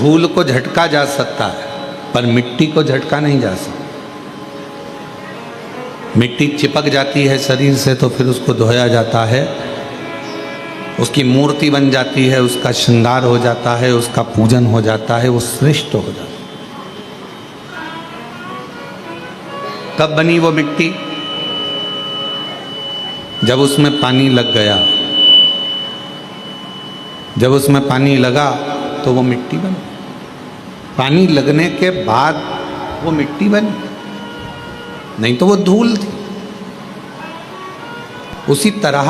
धूल को झटका जा सकता है पर मिट्टी को झटका नहीं जा सकता। मिट्टी चिपक जाती है शरीर से तो फिर उसको धोया जाता है, उसकी मूर्ति बन जाती है, उसका श्रृंगार हो जाता है, उसका पूजन हो जाता है, वो श्रेष्ठ हो जाता है। कब बनी वो मिट्टी? जब उसमें पानी लग गया। जब उसमें पानी लगा तो वो मिट्टी बनी। पानी लगने के बाद वो मिट्टी बनी, नहीं तो वो धूल थी। उसी तरह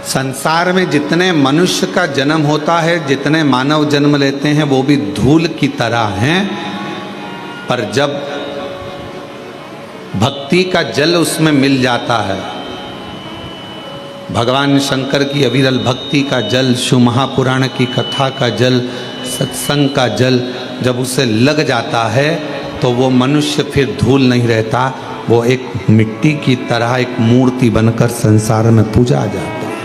संसार में जितने मनुष्य का जन्म होता है, जितने मानव जन्म लेते हैं, वो भी धूल की तरह हैं। पर जब भक्ति का जल उसमें मिल जाता है, भगवान शंकर की अविरल भक्ति का जल, शिव महापुराण की कथा का जल, सत्संग का जल जब उसे लग जाता है तो वो मनुष्य फिर धूल नहीं रहता, वो एक मिट्टी की तरह एक मूर्ति बनकर संसार में पूजा जाता है,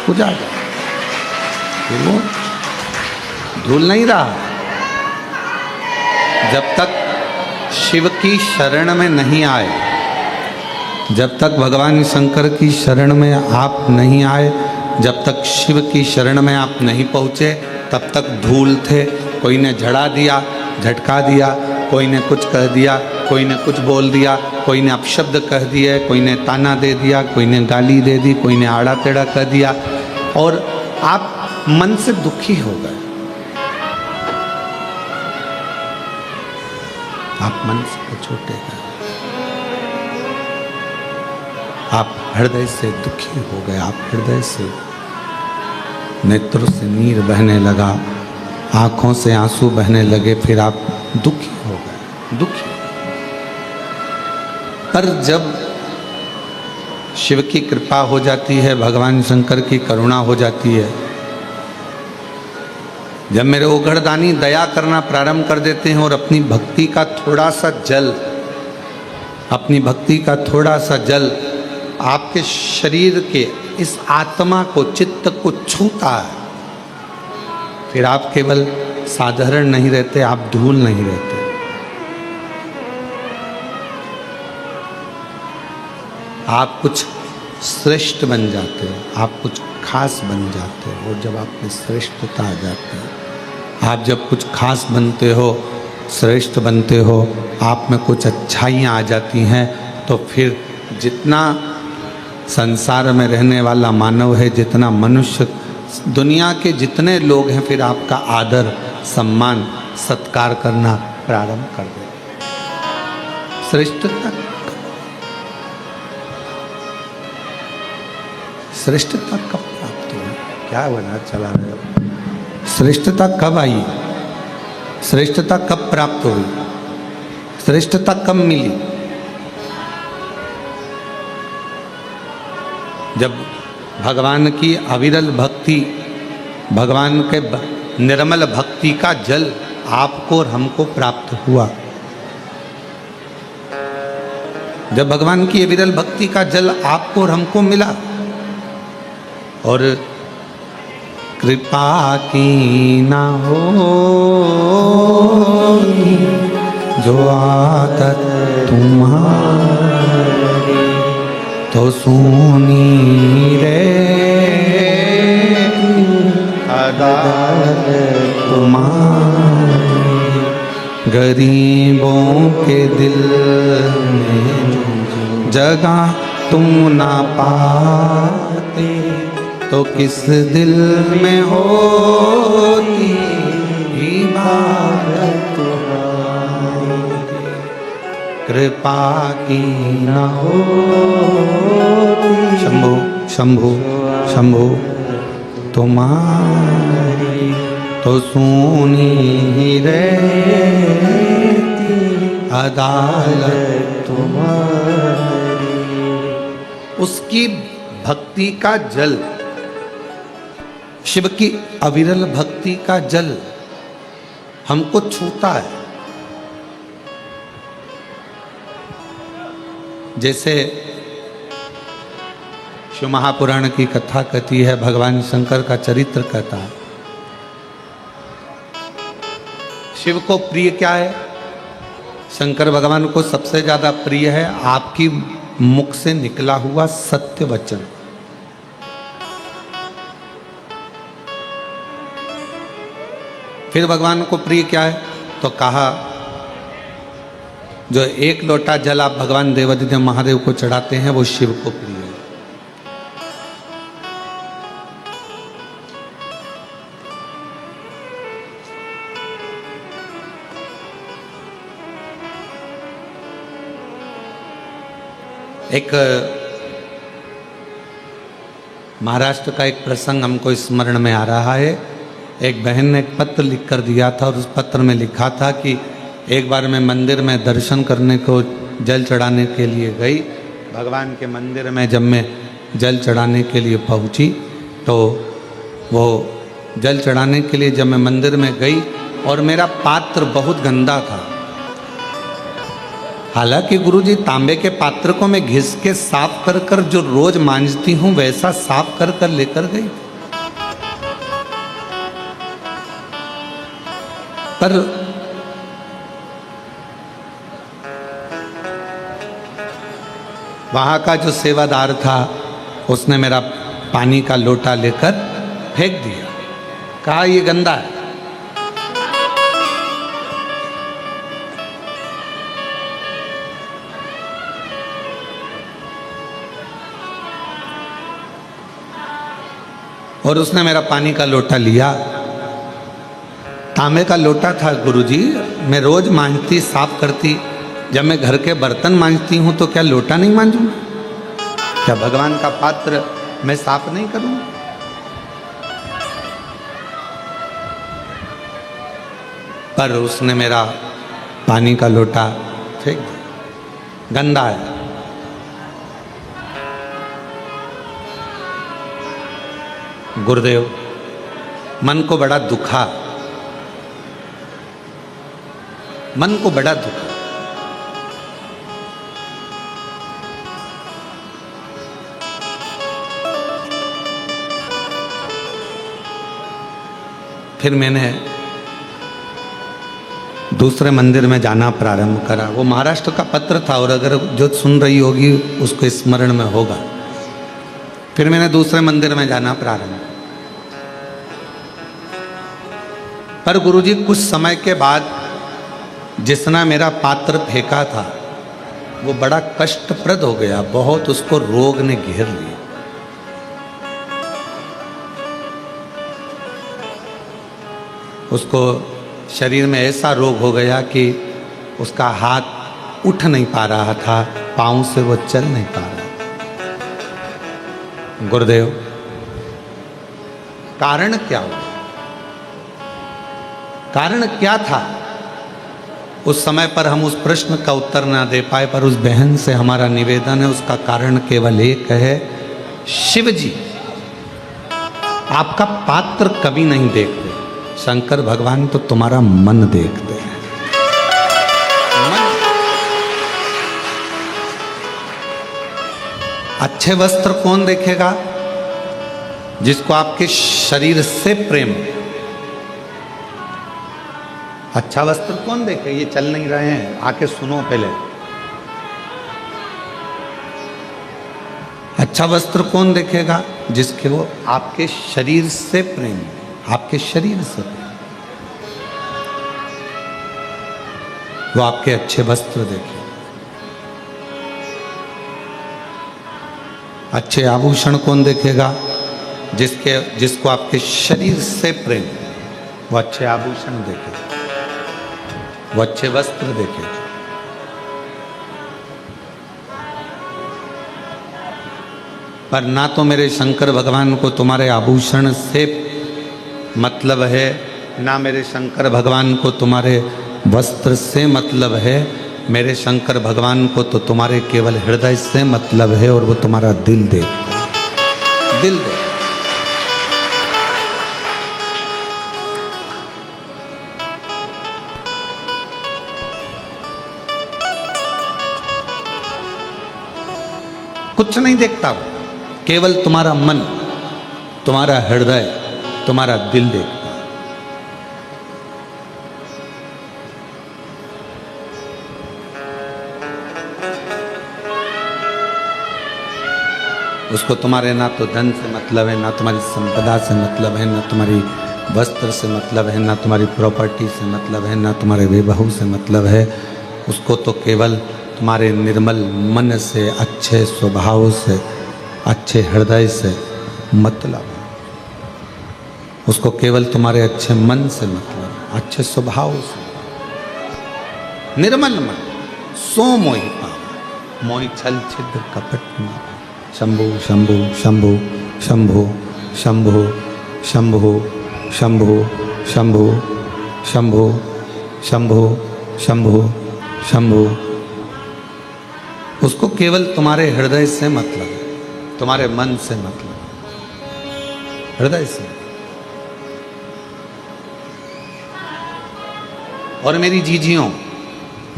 पूजा जाता है। वो धूल नहीं रहा। जब तक शिव की शरण में नहीं आए, जब तक भगवान शंकर की शरण में आप नहीं आए, जब तक शिव की शरण में आप नहीं पहुँचे, तब तक धूल थे। कोई ने झड़ा दिया, झटका दिया, कोई ने कुछ कह दिया, कोई ने कुछ बोल दिया, कोई ने अपशब्द कह दिए, कोई ने ताना दे दिया, कोई ने गाली दे दी, कोई ने आड़ा टेढ़ा कह दिया, और आप मन से दुखी हो गए। आप मन से छोटे गए, आप हृदय से दुखी हो गए, आप हृदय से नेत्रों से नीर बहने लगा, आंखों से आंसू बहने लगे, फिर आप दुखी हो गए, दुखी। पर जब शिव की कृपा हो जाती है, भगवान शंकर की करुणा हो जाती है, जब मेरे ओघड़दानी दया करना प्रारंभ कर देते हैं और अपनी भक्ति का थोड़ा सा जल, अपनी भक्ति का थोड़ा सा जल आपके शरीर के इस आत्मा को, चित्त को छूता है, फिर आप केवल साधारण नहीं रहते, आप धूल नहीं रहते। आप कुछ श्रेष्ठ बन जाते हो, आप कुछ खास बन जाते हो। और जब आप में श्रेष्ठता आ जाती है, आप जब कुछ खास बनते हो, श्रेष्ठ बनते हो, आप में कुछ अच्छाइयाँ आ जाती हैं, तो फिर जितना संसार में रहने वाला मानव है, जितना मनुष्य, दुनिया के जितने लोग हैं, फिर आपका आदर, सम्मान, सत्कार करना प्रारंभ कर देते। श्रेष्ठता, श्रेष्ठता कब प्राप्त हुई? क्या बना चला रहे हो? श्रेष्ठता कब आई? श्रेष्ठता कब प्राप्त हुई? श्रेष्ठता कब मिली? जब भगवान की अविरल भक्ति, भगवान के निर्मल भक्ति का जल आपको और हमको प्राप्त हुआ। जब भगवान की अविरल भक्ति का जल आपको और हमको मिला, और कृपा की ना हो जो आदत तुम्हारी, तो सुनी रे अदालत तुम्हारी, गरीबों के दिल में जगह तुम ना पाते, तो किस दिल में होती इबादत तुम्हारी, कृपा की ना हो। शंभो शंभो शंभो तुम्हारी, तो सुनी रहती अदालत तुम्हारी। उसकी भक्ति का जल, शिव की अविरल भक्ति का जल हमको छूता है। जैसे शिव महापुराण की कथा कहती है, भगवान शंकर का चरित्र कहता है, शिव को प्रिय क्या है? शंकर भगवान को सबसे ज्यादा प्रिय है आपकी मुख से निकला हुआ सत्य वचन। फिर भगवान को प्रिय क्या है? तो कहा जो एक लोटा जल आप भगवान देवादिदेव महादेव को चढ़ाते हैं वो शिव को प्रिय है। एक महाराष्ट्र का एक प्रसंग हमको स्मरण में आ रहा है। एक बहन ने एक पत्र लिख कर दिया था और उस पत्र में लिखा था कि एक बार मैं मंदिर में दर्शन करने को जल चढ़ाने के लिए गई। भगवान के मंदिर में जब मैं जल चढ़ाने के लिए पहुंची तो वो जल चढ़ाने के लिए जब मैं मंदिर में गई और मेरा पात्र बहुत गंदा था। हालांकि गुरुजी तांबे के पात्र को मैं घिस के साफ कर कर जो रोज मांजती हूं वैसा साफ कर कर लेकर गई, पर वहां का जो सेवादार था उसने मेरा पानी का लोटा लेकर फेंक दिया, कहा ये गंदा है। और उसने मेरा पानी का लोटा लिया, तांबे का लोटा था गुरुजी, मैं रोज मांजती साफ करती। जब मैं घर के बर्तन मांजती हूं तो क्या लोटा नहीं मांजूंगा? क्या भगवान का पात्र मैं साफ नहीं करूंगा? पर उसने मेरा पानी का लोटा फेंक दिया, गंदा है। गुरुदेव मन को बड़ा दुखा, मन को बड़ा दुखा। फिर मैंने दूसरे मंदिर में जाना प्रारंभ करा। वो महाराष्ट्र का पत्र था और अगर जो सुन रही होगी उसको स्मरण में होगा। फिर मैंने दूसरे मंदिर में जाना प्रारंभ, पर गुरुजी कुछ समय के बाद जिसने मेरा पात्र फेंका था वो बड़ा कष्टप्रद हो गया, बहुत उसको रोग ने घेर लिया। उसको शरीर में ऐसा रोग हो गया कि उसका हाथ उठ नहीं पा रहा था, पांव से वो चल नहीं पा रहा। गुरुदेव कारण क्या हुआ? कारण क्या था? उस समय पर हम उस प्रश्न का उत्तर ना दे पाए, पर उस बहन से हमारा निवेदन है, उसका कारण केवल एक है, शिव जी आपका पात्र कभी नहीं देखते, शंकर भगवान तो तुम्हारा मन देखते हैं। मन। अच्छे वस्त्र कौन देखेगा? जिसको आपके शरीर से प्रेम। अच्छा वस्त्र कौन देखे? ये चल नहीं रहे हैं, आके सुनो पहले। अच्छा वस्त्र कौन देखेगा? जिसके वो आपके शरीर से प्रेम, आपके शरीर से वो आपके अच्छे वस्त्र देखे। अच्छे आभूषण कौन देखेगा? जिसको आपके शरीर से प्रेम, वो अच्छे आभूषण देखे, वो अच्छे वस्त्र देखे। पर ना तो मेरे शंकर भगवान को तुम्हारे आभूषण से मतलब है, ना मेरे शंकर भगवान को तुम्हारे वस्त्र से मतलब है। मेरे शंकर भगवान को तो तुम्हारे केवल हृदय से मतलब है, और वो तुम्हारा दिल देखता है, दिल देखता। कुछ नहीं देखता वो, केवल तुम्हारा मन, तुम्हारा हृदय, तुम्हारा दिल देखता है। उसको तुम्हारे ना तो धन से मतलब है, ना तुम्हारी संपदा से मतलब है, ना तुम्हारी वस्त्र से मतलब है, ना तुम्हारी प्रॉपर्टी से मतलब है, ना तुम्हारे विवाह से मतलब है। उसको तो केवल तुम्हारे निर्मल मन से, अच्छे स्वभाव से, अच्छे हृदय से मतलब है। उसको केवल तुम्हारे अच्छे मन से मतलब, अच्छे स्वभाव से। निर्मल मन सो मोहि पावा, मोहि छल छिद्र कपट न। शंभु शंभु शंभु शंभु शंभु शंभु शंभु शंभु शंभु शंभु शंभु शंभु। उसको केवल तुम्हारे हृदय से मतलब है, तुम्हारे मन से मतलब, हृदय से। और मेरी जीजियों,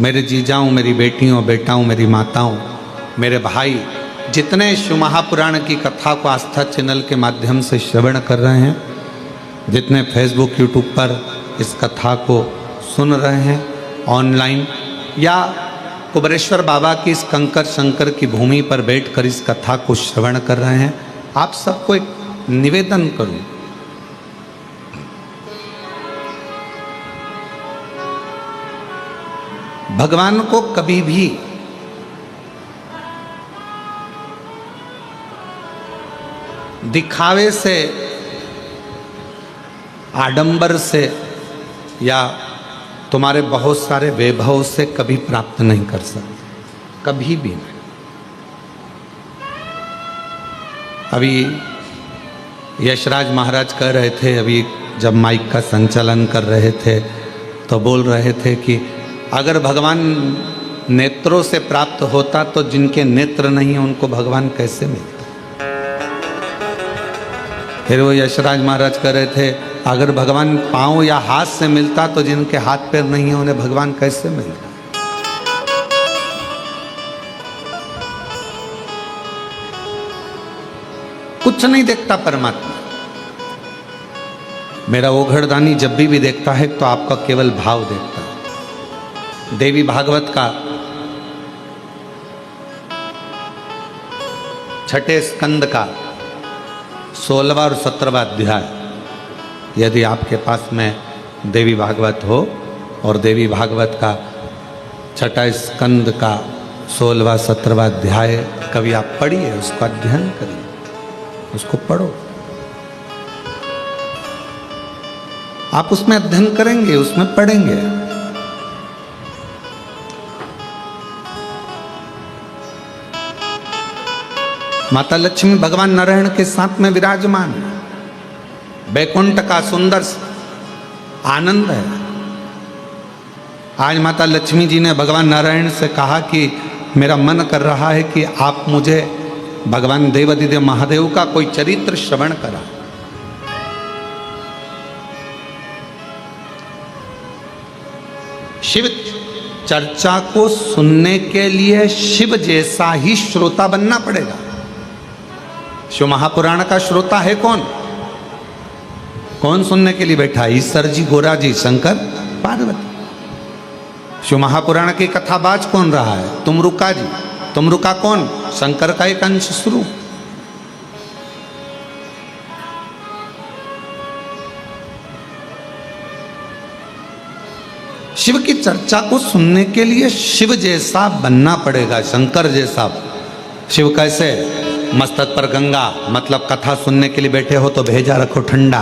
मेरे जीजाओं, मेरी बेटियों, बेटाओं, मेरी माताओं, मेरे भाई, जितने शिव महापुराण की कथा को आस्था चैनल के माध्यम से श्रवण कर रहे हैं, जितने फेसबुक यूट्यूब पर इस कथा को सुन रहे हैं ऑनलाइन, या कुबरेश्वर बाबा की इस कंकर शंकर की भूमि पर बैठकर इस कथा को श्रवण कर रहे हैं, आप सबको एक निवेदन करूं। भगवान को कभी भी दिखावे से, आडंबर से या तुम्हारे बहुत सारे वैभव से कभी प्राप्त नहीं कर सकते, कभी भी नहीं। अभी यशराज महाराज कह रहे थे, अभी जब माइक का संचालन कर रहे थे तो बोल रहे थे कि अगर भगवान नेत्रों से प्राप्त होता तो जिनके नेत्र नहीं है उनको भगवान कैसे मिलता। फिर वो यशराज महाराज कह रहे थे अगर भगवान पांव या हाथ से मिलता तो जिनके हाथ पैर नहीं है उन्हें भगवान कैसे मिलता। कुछ नहीं देखता परमात्मा। मेरा ओघड़दानी जब भी देखता है तो आपका केवल भाव देखता है। देवी भागवत का 6ठे स्कंद का 16वां और 17वां अध्याय, यदि आपके पास में देवी भागवत हो और देवी भागवत का 6ठा स्कंद का 16वां 17वां अध्याय कभी आप पढ़िए, उसका अध्ययन करिए, उसको पढ़ो। आप उसमें अध्ययन करेंगे, उसमें पढ़ेंगे। माता लक्ष्मी भगवान नारायण के साथ में विराजमान है। बैकुंठ का सुंदर आनंद है। आज माता लक्ष्मी जी ने भगवान नारायण से कहा कि मेरा मन कर रहा है कि आप मुझे भगवान देवाधिदेव महादेव का कोई चरित्र श्रवण करा। शिव चर्चा को सुनने के लिए शिव जैसा ही श्रोता बनना पड़ेगा। शिव महापुराण का श्रोता है कौन? कौन सुनने के लिए बैठा है? ईश्वर जी, गोरा जी, शंकर, पार्वती। शिव महापुराण की कथाबाज कौन रहा है? तुमरुका जी। तुमरुका कौन? शंकर का एक अंश स्वरूप। शिव की चर्चा को सुनने के लिए शिव जैसा बनना पड़ेगा, शंकर जैसा। शिव कैसे? मस्तक पर गंगा, मतलब कथा सुनने के लिए बैठे हो तो भेजा रखो ठंडा।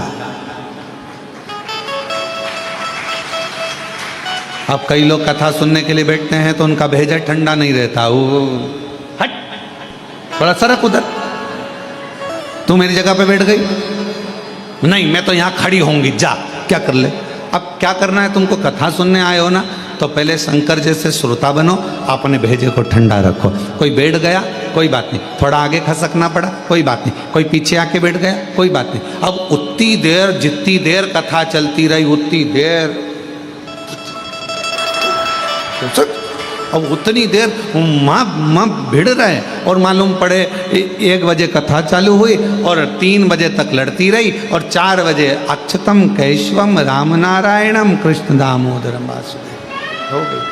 अब कई लोग कथा सुनने के लिए बैठते हैं तो उनका भेजा ठंडा नहीं रहता। वो हट, थोड़ा सरक उधर। तू मेरी जगह पे बैठ गई? नहीं, मैं तो यहां खड़ी होंगी, जा। क्या कर ले? अब क्या करना है तुमको? कथा सुनने आए हो ना, तो पहले शंकर जैसे श्रोता बनो, अपने भेजे को ठंडा रखो। कोई बैठ गया, कोई बात नहीं, थोड़ा आगे खसकना पड़ा, कोई बात नहीं, कोई पीछे आके बैठ गया, कोई बात नहीं। अब उतनी देर, जितनी देर कथा चलती रही उतनी देर, अब उतनी देर माँ भिड़ रहे। और मालूम पड़े 1 बजे कथा चालू हुई और 3 बजे तक लड़ती रही, और 4 बजे अच्युतम केशवम राम नारायणम कृष्ण दामोदरम वासुदेव हो गई।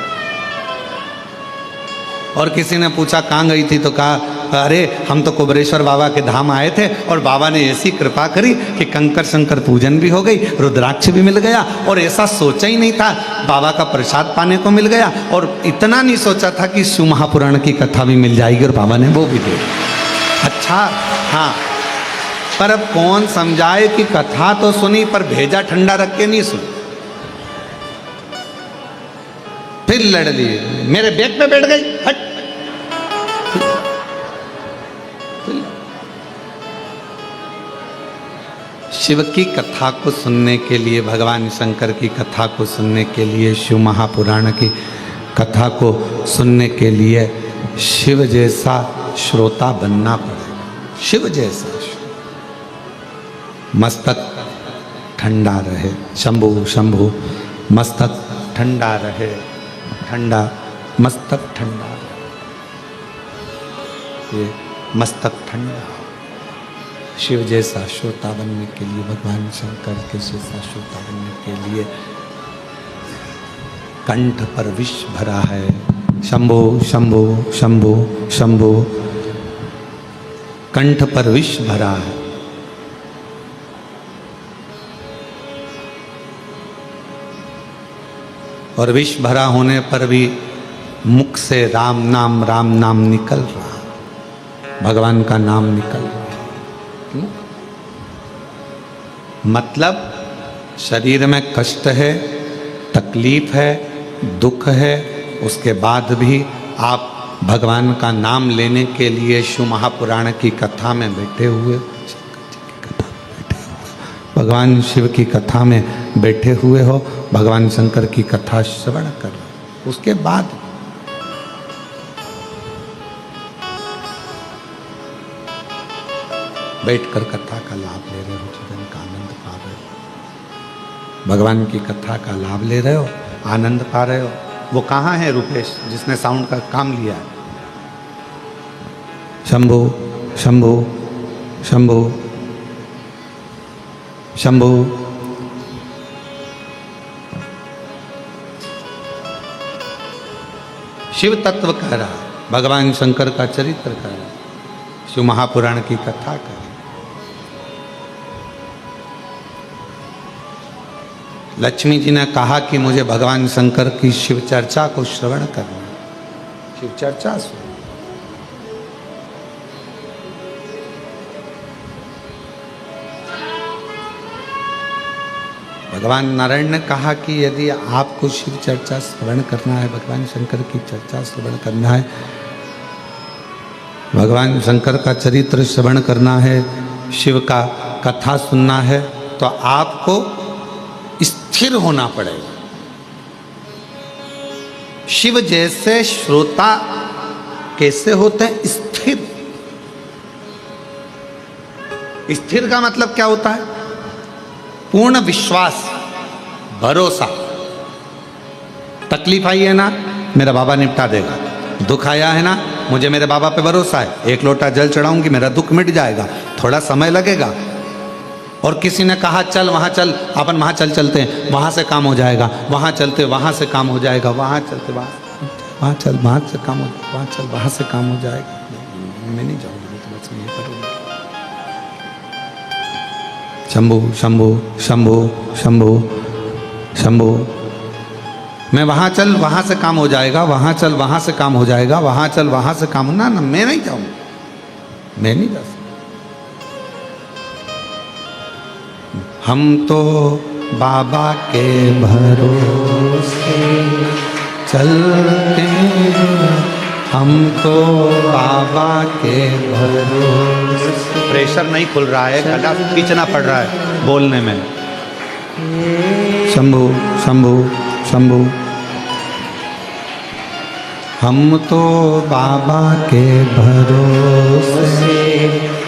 और किसी ने पूछा कहाँ गई थी, तो कहा अरे हम तो कुबरेश्वर बाबा के धाम आए थे और बाबा ने ऐसी कृपा करी कि कंकर शंकर पूजन भी हो गई, रुद्राक्ष भी मिल गया, और ऐसा सोचा ही नहीं था, बाबा का प्रसाद पाने को मिल गया, और इतना नहीं सोचा था कि शिव महापुराण की कथा भी मिल जाएगी, और बाबा ने वो भी दे। अच्छा हाँ, पर अब कौन समझाए कि कथा तो सुनी पर भेजा ठंडा रख के नहीं सुनी। फिर लड़ लिए, मेरे बैग पे बैठ गई, हट। शिव की कथा को सुनने के लिए, भगवान शंकर की कथा को सुनने के लिए, शिव महापुराण की कथा को सुनने के लिए शिव जैसा श्रोता बनना पड़ेगा। शिव जैसा मस्तक ठंडा रहे, शंभु शंभु, मस्तक ठंडा रहे, ठंडा मस्तक ठंडा रहे, ये मस्तक ठंडा। शिव जैसा श्रोता बनने के लिए, भगवान शंकर के जैसा श्रोता बनने के लिए कंठ पर विष भरा है। शंभो शंभो शंभो शंभो, कंठ पर विष भरा है। और विष भरा होने पर भी मुख से राम नाम निकल रहा, भगवान का नाम निकल रहा। मतलब शरीर में कष्ट है, तकलीफ है, दुख है, उसके बाद भी आप भगवान का नाम लेने के लिए शिव महापुराण की कथा में बैठे हुए, भगवान शिव की कथा में बैठे हुए हो, भगवान शंकर की कथा श्रवण कर रहे हो, उसके बाद बैठकर कथा का लाभ ले रहे हो, जीवन का आनंद पा रहे हो, भगवान की कथा का लाभ ले रहे हो, आनंद पा रहे हो। वो कहाँ है रुपेश जिसने साउंड का काम लिया है? शंभो शंभो शंभो शंभो। शिव तत्व कह रहा है, भगवान शंकर का चरित्र कह रहा है, शिव महापुराण की कथा कर। लक्ष्मी जी ने कहा कि मुझे भगवान शंकर की शिव चर्चा को श्रवण करना, शिव चर्चा सुन। भगवान नारायण ने कहा कि यदि आपको शिव चर्चा श्रवण करना है, भगवान शंकर की चर्चा श्रवण करना है, भगवान शंकर का चरित्र श्रवण करना है, शिव का कथा सुनना है, तो आपको स्थिर होना पड़ेगा। शिव जैसे श्रोता कैसे होते हैं? स्थिर। स्थिर का मतलब क्या होता है? पूर्ण विश्वास, भरोसा। तकलीफ आई है ना, मेरा बाबा निपटा देगा। दुख आया है ना, मुझे मेरे बाबा पे भरोसा है, एक लोटा जल चढ़ाऊंगी, मेरा दुख मिट जाएगा, थोड़ा समय लगेगा। और किसी ने कहा चल वहाँ चल, अपन वहाँ चलते हैं, वहाँ से काम हो जाएगा, वहाँ चलते वहाँ से काम हो जाएगा, वहाँ चलते वहाँ चल, वहाँ से काम हो, वहाँ चल वहाँ से काम हो जाएगा। मैं नहीं जाऊँगी, तो बस ये करूँगी। शंभो शंभो शंभो शंभो शंभो। मैं वहाँ चल वहाँ से काम हो जाएगा, वहाँ चल वहाँ से काम हो जाएगा, वहाँ चल वहाँ से काम। ना ना, मैं नहीं जाऊँगा, मैं नहीं जा सकता। हम तो बाबा के भरोसे चलते हैं, हम तो बाबा के भरोसे। प्रेशर नहीं खुल रहा है, गला खींचना पड़ रहा है बोलने में। शंभो शंभो शंभो। हम तो बाबा के भरोसे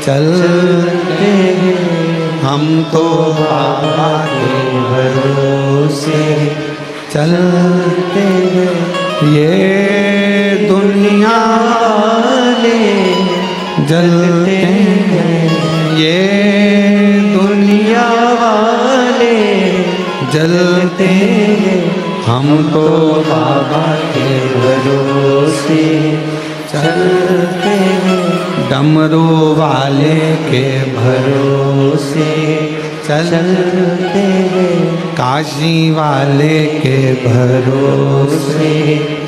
चलते हैं, हम तो बाबा के भरोसे चलते हैं। ये दुनिया वाले जलते हैं, ये दुनिया वाले जलते हैं, हम तो बाबा के भरोसे चलते हैं, डमरू वाले के भरोसे चलते हैं, काशी वाले के भरोसे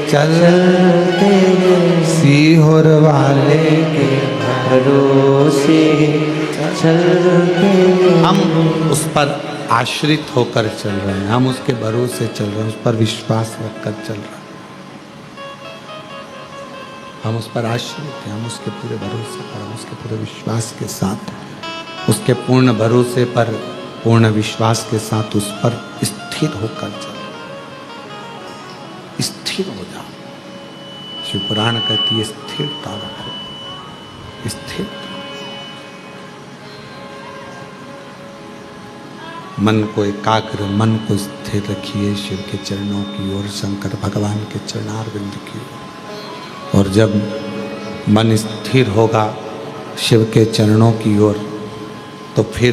चलते हैं, सीहोर वाले के भरोसे चलते हैं। हम उस पर आश्रित होकर चल रहे हैं, हम उसके भरोसे चल रहे हैं, उस पर विश्वास रखकर चल रहे हैं, हम उस पर आश्रित हैं, हम उसके पूरे भरोसे पर, हम उसके पूरे विश्वास के साथ, उसके पूर्ण भरोसे पर, पूर्ण विश्वास के साथ उस पर स्थिर होकर चलो, स्थिर हो जाओ। शिव पुराण कहती है स्थिरता रखो, स्थिर। मन को एकाग्र, मन को स्थिर रखिए शिव के चरणों की ओर, शंकर भगवान के चरणारविंद की ओर। और जब मन स्थिर होगा शिव के चरणों की ओर तो फिर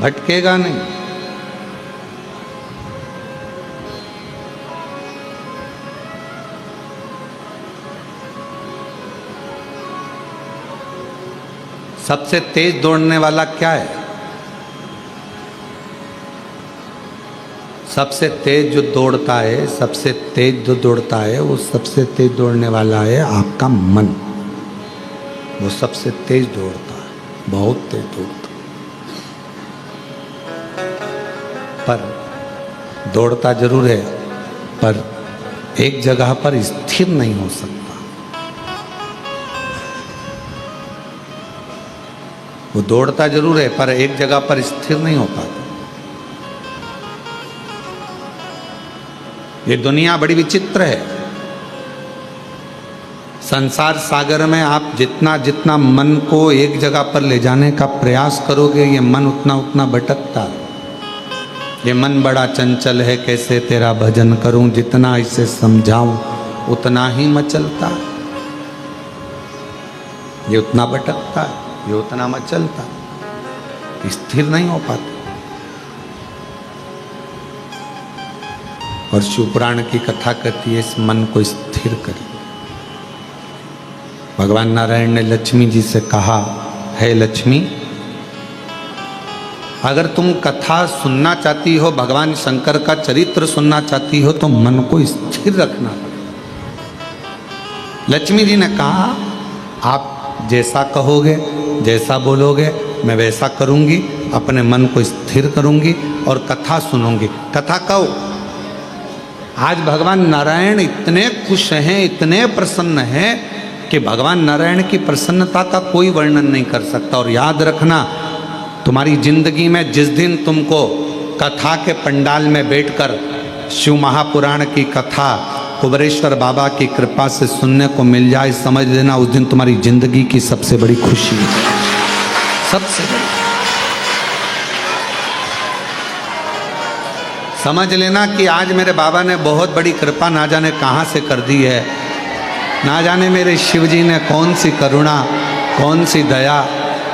भटकेगा नहीं। सबसे तेज दौड़ने वाला क्या है? सबसे तेज जो दौड़ता है, सबसे तेज जो दौड़ता है, वो सबसे तेज दौड़ने वाला है आपका मन। वो सबसे तेज दौड़ता है, बहुत तेज दौड़ता है। पर दौड़ता जरूर है, पर एक जगह पर स्थिर नहीं हो सकता। वो दौड़ता जरूर है, पर एक जगह पर स्थिर नहीं हो पाता। ये दुनिया बड़ी विचित्र है। संसार सागर में आप जितना जितना मन को एक जगह पर ले जाने का प्रयास करोगे, ये मन उतना उतना भटकता है। ये मन बड़ा चंचल है, कैसे तेरा भजन करूं, जितना इसे समझाऊं उतना ही मचलता है। ये उतना भटकता है, ये उतना मचलता है, स्थिर नहीं हो पाता। और शिवपुराण की कथा कहती है इस मन को स्थिर करिए। भगवान नारायण ने लक्ष्मी जी से कहा, है लक्ष्मी, अगर तुम कथा सुनना चाहती हो, भगवान शंकर का चरित्र सुनना चाहती हो, तो मन को स्थिर रखना पड़ेगा। लक्ष्मी जी ने कहा, आप जैसा कहोगे, जैसा बोलोगे, मैं वैसा करूंगी, अपने मन को स्थिर करूंगी और कथा सुनूंगी। कथा कहो। आज भगवान नारायण इतने खुश हैं, इतने प्रसन्न हैं कि भगवान नारायण की प्रसन्नता का कोई वर्णन नहीं कर सकता। और याद रखना, तुम्हारी जिंदगी में जिस दिन तुमको कथा के पंडाल में बैठकर शिव महापुराण की कथा कुबेरेश्वर बाबा की कृपा से सुनने को मिल जाए, समझ लेना उस दिन तुम्हारी जिंदगी की सबसे बड़ी खुशी है, सबसे बड़ी। समझ लेना कि आज मेरे बाबा ने बहुत बड़ी कृपा ना जाने कहाँ से कर दी है, ना जाने मेरे शिव जी ने कौन सी करुणा, कौन सी दया,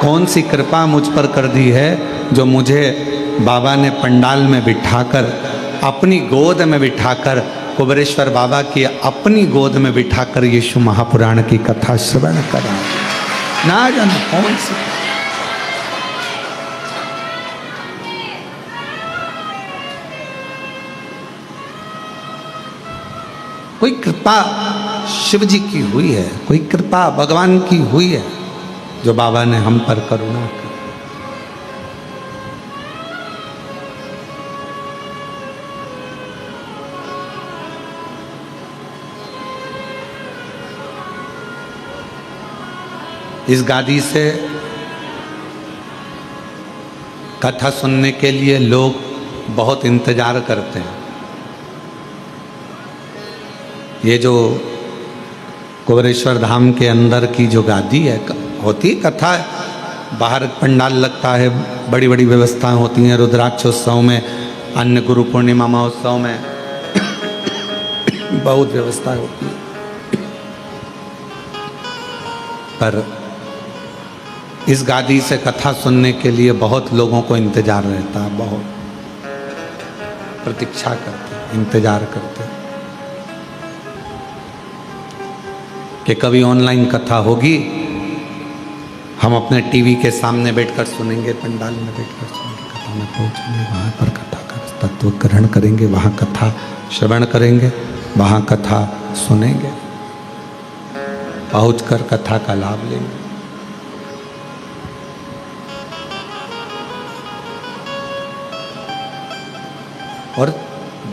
कौन सी कृपा मुझ पर कर दी है, जो मुझे बाबा ने पंडाल में बिठाकर, अपनी गोद में बिठाकर, कुबेरेश्वर बाबा की अपनी गोद में बिठाकर यीशु महापुराण की कथा श्रवण करा। ना जाने कौन सी। कोई कृपा शिव जी की हुई है, कोई कृपा भगवान की हुई है, जो बाबा ने हम पर करुणा की। इस गादी से कथा सुनने के लिए लोग बहुत इंतजार करते हैं। ये जो कुबेरेश्वर धाम के अंदर की जो गादी है, होती कथा, बाहर पंडाल लगता है, बड़ी बड़ी व्यवस्थाएं होती हैं, रुद्राक्षोत्सव में, अन्य गुरु पूर्णिमा महोत्सव में बहुत व्यवस्थाएं होती है। पर इस गादी से कथा सुनने के लिए बहुत लोगों को इंतजार रहता है, बहुत प्रतीक्षा करते, इंतजार करते। कि कभी ऑनलाइन कथा होगी, हम अपने टीवी के सामने बैठकर सुनेंगे, पंडाल में बैठकर सुनेंगे, कथा में पहुँचेंगे, वहाँ पर कथा का तत्व ग्रहण करेंगे, वहाँ कथा श्रवण करेंगे, वहाँ कथा सुनेंगे, पहुँचकर कथा का लाभ लेंगे। और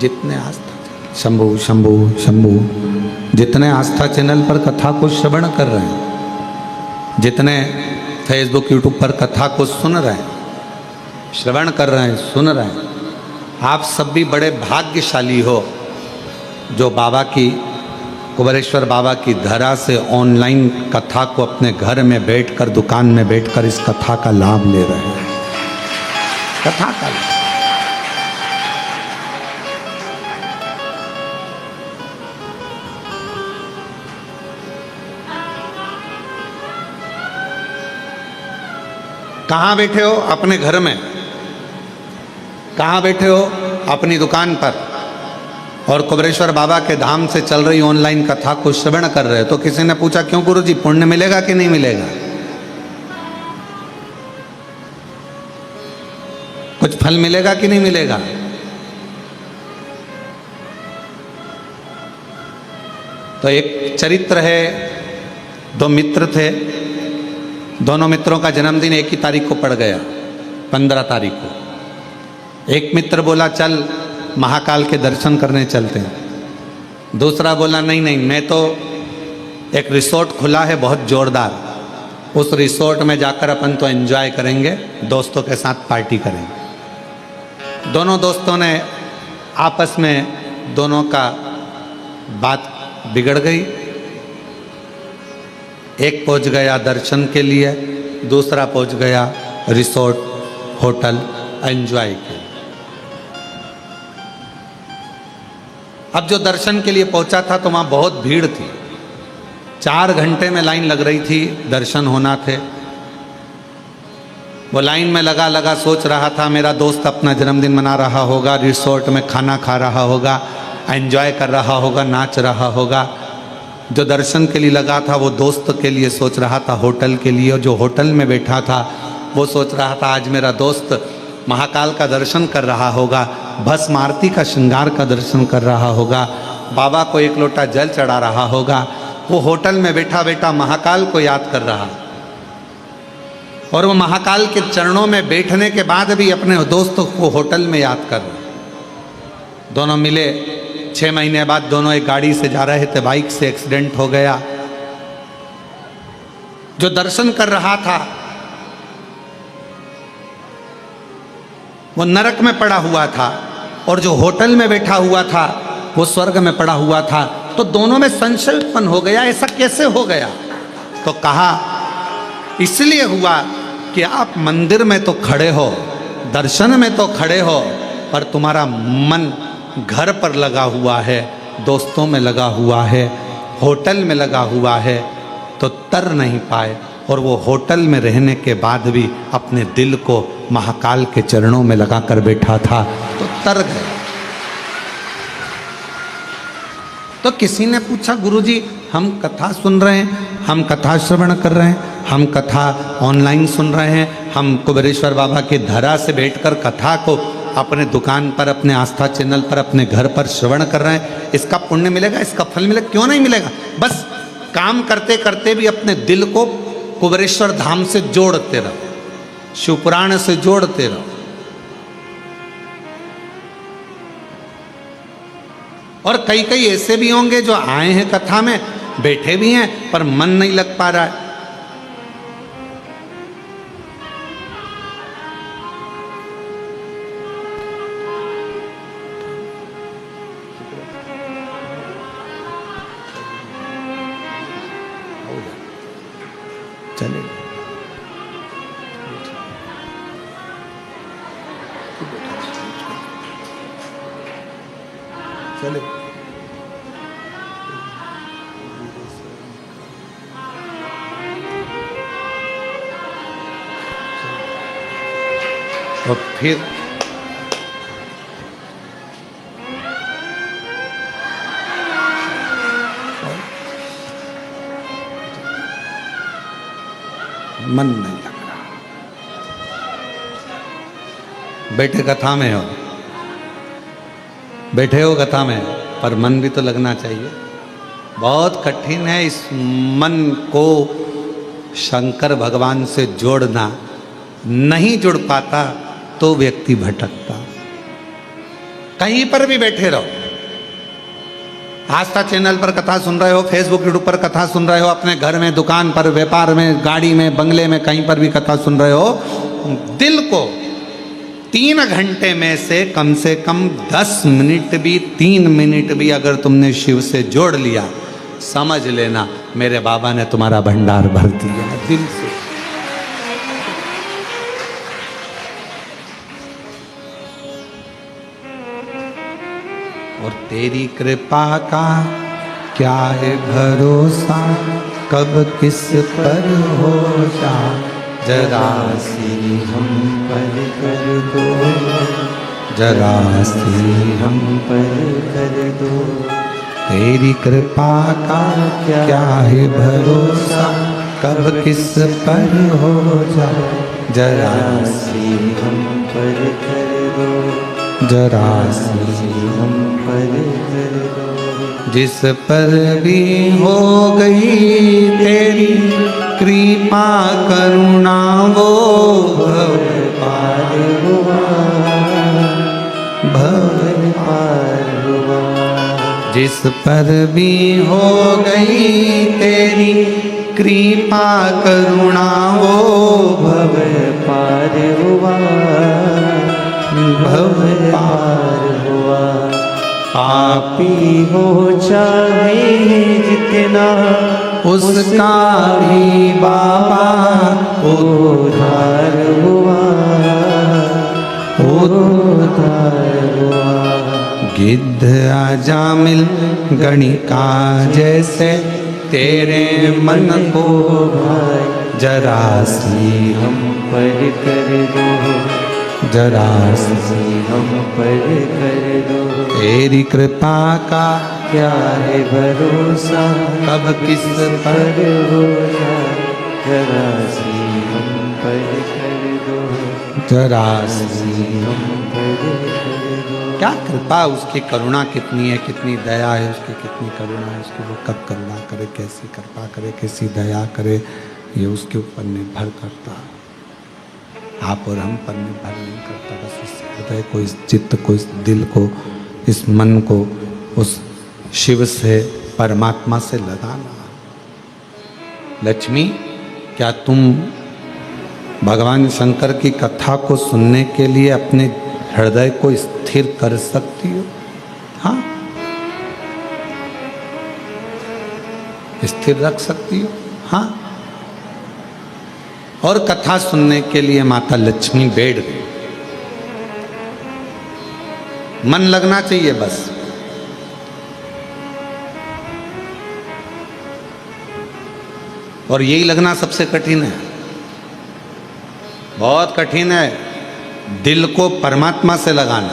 जितने आस्था शंभू शंभू शंभू जितने आस्था चैनल पर कथा को श्रवण कर रहे हैं, जितने फेसबुक यूट्यूब पर कथा को सुन रहे हैं, श्रवण कर रहे हैं, सुन रहे हैं, आप सब भी बड़े भाग्यशाली हो जो बाबा की, कुबेरेश्वर बाबा की धरा से ऑनलाइन कथा को अपने घर में बैठकर, दुकान में बैठकर इस कथा का लाभ ले रहे हैं। कथा का लाभ। कहाँ बैठे हो? अपने घर में। कहाँ बैठे हो? अपनी दुकान पर। और कुबेरेश्वर बाबा के धाम से चल रही ऑनलाइन कथा को श्रवण कर रहे हो। तो किसी ने पूछा क्यों गुरुजी, पुण्य मिलेगा कि नहीं मिलेगा? कुछ फल मिलेगा कि नहीं मिलेगा? तो एक चरित्र है, दो मित्र थे, दोनों मित्रों का जन्मदिन एक ही तारीख को पड़ गया, 15 तारीख को। एक मित्र बोला चल महाकाल के दर्शन करने चलते हैं। दूसरा बोला नहीं नहीं, मैं तो, एक रिसोर्ट खुला है बहुत जोरदार, उस रिसोर्ट में जाकर अपन तो एंजॉय करेंगे, दोस्तों के साथ पार्टी करेंगे। दोनों दोस्तों ने आपस में, दोनों का बात बिगड़ गई। एक पहुंच गया दर्शन के लिए, दूसरा पहुंच गया रिसोर्ट, होटल एंजॉय के लिए। अब जो दर्शन के लिए पहुंचा था तो वहां बहुत भीड़ थी, 4 घंटे में लाइन लग रही थी, दर्शन होना थे। वो लाइन में लगा लगा सोच रहा था मेरा दोस्त अपना जन्मदिन मना रहा होगा, रिसोर्ट में खाना खा रहा होगा, एंजॉय कर रहा होगा, नाच रहा होगा। जो दर्शन के लिए लगा था वो दोस्त के लिए सोच रहा था, होटल के लिए। जो होटल में बैठा था वो सोच रहा था आज मेरा दोस्त महाकाल का दर्शन कर रहा होगा, भस्म आरती का श्रृंगार का दर्शन कर रहा होगा, बाबा को एक लोटा जल चढ़ा रहा होगा। वो होटल में बैठा बैठा महाकाल को याद कर रहा, और वो महाकाल के चरणों में बैठने के बाद भी अपने दोस्त को होटल में याद कर रहा। दोनों मिले, 6 महीने बाद दोनों एक गाड़ी से जा रहे थे, बाइक से एक्सीडेंट हो गया। जो दर्शन कर रहा था वो नरक में पड़ा हुआ था, और जो होटल में बैठा हुआ था वो स्वर्ग में पड़ा हुआ था। तो दोनों में संशय उत्पन्न हो गया, ऐसा कैसे हो गया? तो कहा इसलिए हुआ कि आप मंदिर में तो खड़े हो, दर्शन में तो खड़े हो, पर तुम्हारा मन घर पर लगा हुआ है, दोस्तों में लगा हुआ है, होटल में लगा हुआ है, तो तर नहीं पाए। और वो होटल में रहने के बाद भी अपने दिल को महाकाल के चरणों में लगाकर बैठा था, तो तर गए। तो किसी ने पूछा गुरुजी हम कथा सुन रहे हैं, हम कथा श्रवण कर रहे हैं, हम कथा ऑनलाइन सुन रहे हैं, हम कुबेरेश्वर बाबा की धरा से बैठकर कथा को अपने दुकान पर, अपने आस्था चैनल पर, अपने घर पर श्रवण कर रहे हैं, इसका पुण्य मिलेगा, इसका फल मिलेगा? क्यों नहीं मिलेगा? बस काम करते करते भी अपने दिल को कुबेरेश्वर धाम से जोड़ते रहो, शिवपुराण से जोड़ते रहो। और कई कई ऐसे भी होंगे जो आए हैं कथा में, बैठे भी हैं, पर मन नहीं लग पा रहा है। चले चले और फिर मन नहीं लग रहा। बैठे कथा में हो, बैठे हो कथा में, पर मन भी तो लगना चाहिए। बहुत कठिन है इस मन को शंकर भगवान से जोड़ना। नहीं जुड़ पाता तो व्यक्ति भटकता। कहीं पर भी बैठे रहो, आस्था चैनल पर कथा सुन रहे हो, फेसबुक यूट्यूब पर कथा सुन रहे हो, अपने घर में, दुकान पर, व्यापार में, गाड़ी में, बंगले में, कहीं पर भी कथा सुन रहे हो, दिल को 3 घंटे में से कम 10 मिनट भी, 3 मिनट भी अगर तुमने शिव से जोड़ लिया, समझ लेना मेरे बाबा ने तुम्हारा भंडार भर दिया दिल से। और तेरी कृपा का क्या है भरोसा, कब किस पर हो जा, जरा सी हम पर कर दो, जरा सी हम पर कर दो। तेरी कृपा का क्या है भरोसा, कब किस पर हो जा, जरा सी हम पर कर दो, जरा सी हम पर कर दो। जिस पर भी हो गई तेरी कृपा करुणा, वो भव पार हुआ, भव पार हुआ। जिस पर भी हो गई तेरी कृपा करुणा, वो भव पार हुआ, भव पार हुआ। पापी हो चाहे जितना, उसका भी बाबा उद्धार हुआ, उद्धार हुआ। गिद्ध आजामिल गणिका जैसे तेरे मन को भाई, जरा सी हम पर कर दो, जरा सी हम पर कर दो। तेरी कृपा का क्या है भरोसा, कब किस पर हो जा, जरा सी हम पर कर दो, जरा सी हम पर कर दो। क्या कृपा, उसकी करुणा कितनी है, कितनी दया है उसकी, कितनी करुणा है उसकी। वो कब करुणा करे, कैसी कृपा करे, कैसी दया करे, ये उसके ऊपर निर्भर करता। आप और हम पर निर्भर नहीं करता। बस इस हृदय को, इस चित्त को, इस दिल को, इस मन को उस शिव से, परमात्मा से लगाना। लक्ष्मी, क्या तुम भगवान शंकर की कथा को सुनने के लिए अपने हृदय को स्थिर कर सकती हो? हाँ, स्थिर रख सकती हो। हाँ, और कथा सुनने के लिए माता लक्ष्मी बैठ गई। मन लगना चाहिए बस। और यही लगना सबसे कठिन है, बहुत कठिन है, दिल को परमात्मा से लगाना।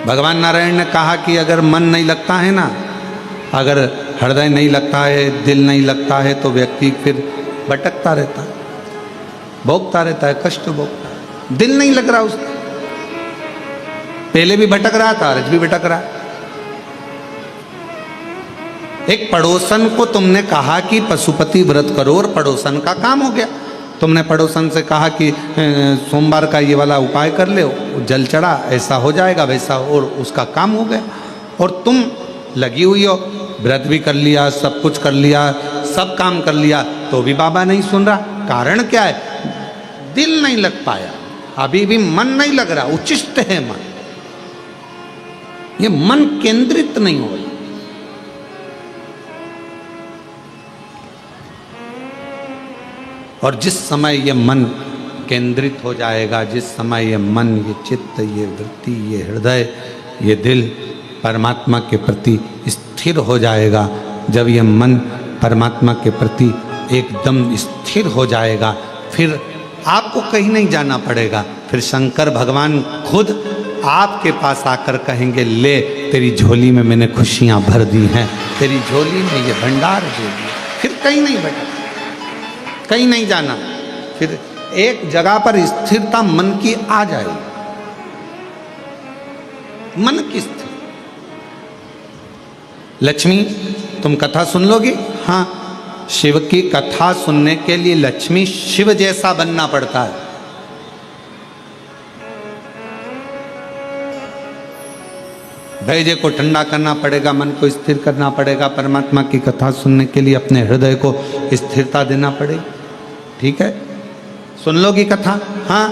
भगवान नारायण ने कहा कि अगर मन नहीं लगता है ना, अगर हृदय नहीं लगता है, दिल नहीं लगता है, तो व्यक्ति फिर भटकता रहता है, भोगता रहता है, कष्ट भोगता है। दिल नहीं लग रहा उसका, पहले भी भटक रहा था, आज भी भटक रहा है। एक पड़ोसन को तुमने कहा कि पशुपति व्रत करो और पड़ोसन का काम हो गया। तुमने पड़ोसन से कहा कि सोमवार का ये वाला उपाय कर ले, जल चढ़ा, ऐसा हो जाएगा वैसा, और उसका काम हो गया। और तुम लगी हुई हो, व्रत भी कर लिया, सब कुछ कर लिया, सब काम कर लिया, तो भी बाबा नहीं सुन रहा। कारण क्या है? दिल नहीं लग पाया, अभी भी मन नहीं लग रहा। उच्चिष्ट है मन, ये मन केंद्रित नहीं हो रहा। और जिस समय ये मन केंद्रित हो जाएगा, जिस समय ये मन, ये चित्त, ये वृत्ति, ये हृदय, ये दिल परमात्मा के प्रति स्थिर हो जाएगा, जब ये मन परमात्मा के प्रति एकदम स्थिर हो जाएगा, फिर आपको कहीं नहीं जाना पड़ेगा। फिर शंकर भगवान खुद आपके पास आकर कहेंगे, ले तेरी झोली में मैंने खुशियां भर दी हैं, तेरी झोली में ये भंडार दे दिया। फिर कहीं नहीं बैठा, कहीं नहीं जाना, फिर एक जगह पर स्थिरता मन की आ जाएगी, मन की स्थिर। लक्ष्मी तुम कथा सुन लोगी? हाँ, शिव की कथा सुनने के लिए लक्ष्मी शिव जैसा बनना पड़ता है। धैर्य को ठंडा करना पड़ेगा, मन को स्थिर करना पड़ेगा, परमात्मा की कथा सुनने के लिए अपने हृदय को स्थिरता देना पड़ेगी। ठीक है, सुन लोगी कथा? हाँ,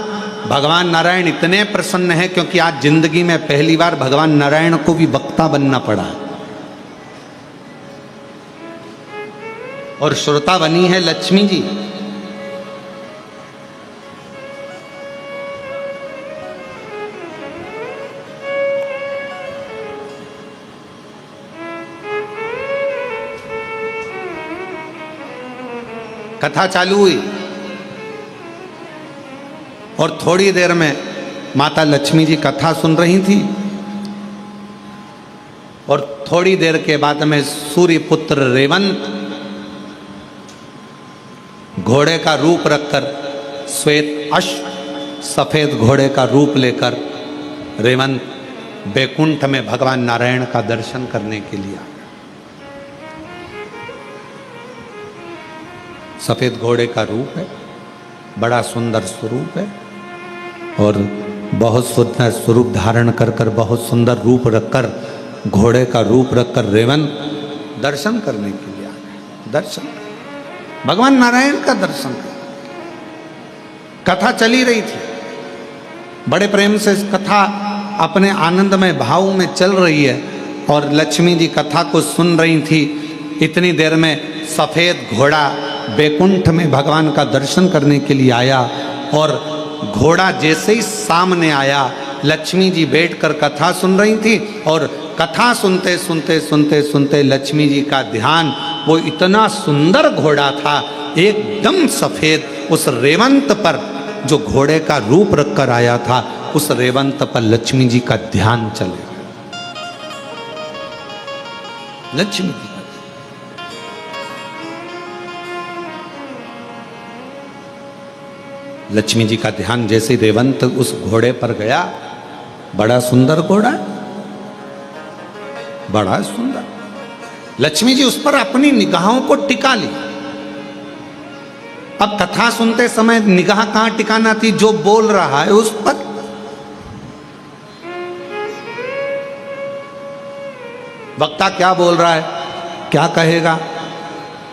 भगवान नारायण इतने प्रसन्न हैं क्योंकि आज जिंदगी में पहली बार भगवान नारायण को भी वक्ता बनना पड़ा और श्रोता बनी है लक्ष्मी जी। कथा चालू हुई और थोड़ी देर में माता लक्ष्मी जी कथा सुन रही थी और थोड़ी देर के बाद में सूर्य पुत्र रेवंत घोड़े का रूप रखकर, श्वेत अश्व सफेद घोड़े का रूप लेकर रेवंत बैकुंठ में भगवान नारायण का दर्शन करने के लिए आया। सफेद घोड़े का रूप है, बड़ा सुंदर स्वरूप है और बहुत सुंदर स्वरूप धारण कर कर, बहुत सुंदर रूप रखकर, घोड़े का रूप रखकर रेवंत दर्शन करने के लिए आया। दर्शन, भगवान नारायण का दर्शन कर। कथा चली रही थी, बड़े प्रेम से कथा अपने आनंदमय भाव में चल रही है और लक्ष्मी जी कथा को सुन रही थी। इतनी देर में सफेद घोड़ा बैकुंठ में भगवान का दर्शन करने के लिए आया और घोड़ा जैसे ही सामने आया, लक्ष्मी जी बैठकर कथा सुन रही थी और कथा सुनते सुनते सुनते सुनते लक्ष्मी जी का ध्यान, वो इतना सुंदर घोड़ा था एकदम सफेद, उस रेवंत पर जो घोड़े का रूप रखकर आया था, उस रेवंत पर लक्ष्मी जी का ध्यान चले। लक्ष्मी जी का, लक्ष्मी जी का ध्यान जैसे रेवंत उस घोड़े पर गया, बड़ा सुंदर घोड़ा, बड़ा सुंदर। लक्ष्मी जी उस पर अपनी निगाहों को टिका ली। अब कथा सुनते समय निगाह कहां टिकाना थी? जो बोल रहा है उस पर। वक्ता क्या बोल रहा है, क्या कहेगा,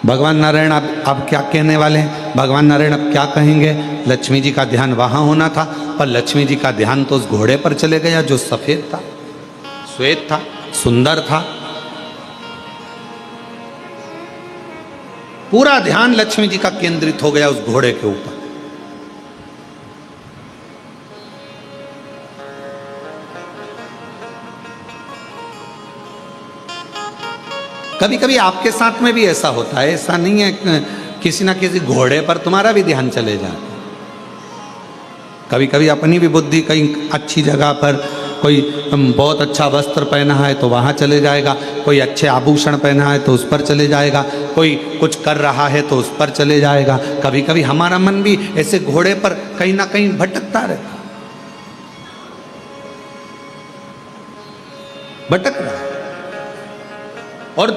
भगवान नारायण अब क्या कहने वाले हैं, भगवान नारायण अब क्या कहेंगे। लक्ष्मी जी का ध्यान वहां होना था, पर लक्ष्मी जी का ध्यान तो उस घोड़े पर चले गया जो सफेद था, श्वेत था, सुंदर था। पूरा ध्यान लक्ष्मी जी का केंद्रित हो गया उस घोड़े के ऊपर। कभी कभी आपके साथ में भी ऐसा होता है, ऐसा नहीं है किसी ना किसी घोड़े पर तुम्हारा भी ध्यान चले जाता है। कभी कभी अपनी भी बुद्धि कहीं अच्छी जगह पर, कोई बहुत अच्छा वस्त्र पहना है तो वहाँ चले जाएगा, कोई अच्छे आभूषण पहना है तो उस पर चले जाएगा, कोई कुछ कर रहा है तो उस पर चले जाएगा। कभी कभी हमारा मन भी ऐसे घोड़े पर कहीं ना कहीं भटकता रहता, भटक रहा है। और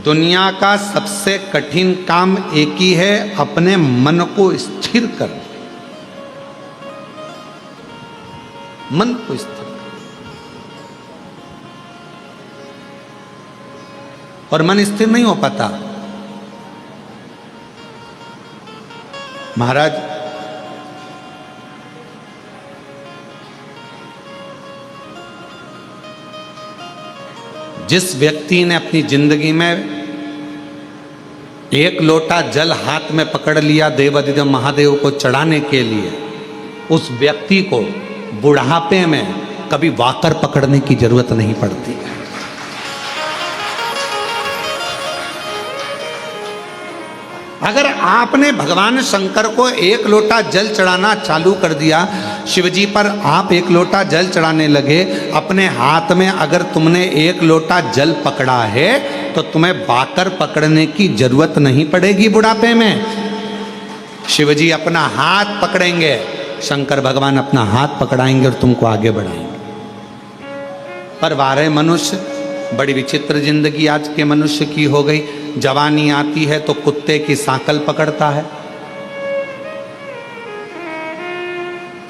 दुनिया का सबसे कठिन काम एक ही है, अपने मन को स्थिर करना, मन को स्थिर। और मन स्थिर नहीं हो पाता। महाराज जिस व्यक्ति ने अपनी जिंदगी में एक लोटा जल हाथ में पकड़ लिया देवाधिदेव महादेव को चढ़ाने के लिए, उस व्यक्ति को बुढ़ापे में कभी वाकर पकड़ने की जरूरत नहीं पड़ती है। अगर आपने भगवान शंकर को एक लोटा जल चढ़ाना चालू कर दिया, शिवजी पर आप एक लोटा जल चढ़ाने लगे, अपने हाथ में अगर तुमने एक लोटा जल पकड़ा है तो तुम्हें बाकर पकड़ने की जरूरत नहीं पड़ेगी बुढ़ापे में। शिवजी अपना हाथ पकड़ेंगे, शंकर भगवान अपना हाथ पकड़ाएंगे और तुमको आगे बढ़ाएंगे। पर वारे मनुष्य, बड़ी विचित्र जिंदगी आज के मनुष्य की हो गई। जवानी आती है तो कुत्ते की सांकल पकड़ता है,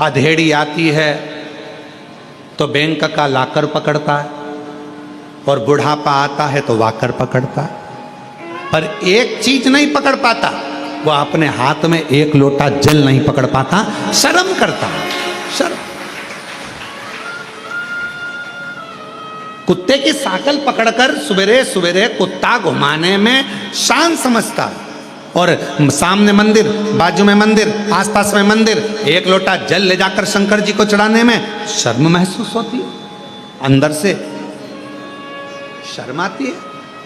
अधेड़ी आती है तो बैंक का लाकर पकड़ता है, और बुढ़ापा आता है तो वाकर पकड़ता है। पर एक चीज नहीं पकड़ पाता, वो अपने हाथ में एक लोटा जल नहीं पकड़ पाता, शर्म करता है। शर्म। कुत्ते की सांकल पकड़कर सवेरे सवेरे कुत्ता घुमाने में शान समझता है, और सामने मंदिर, बाजू में मंदिर, आसपास में मंदिर, एक लोटा जल ले जाकर शंकर जी को चढ़ाने में शर्म महसूस होती है, अंदर से शर्म आती है।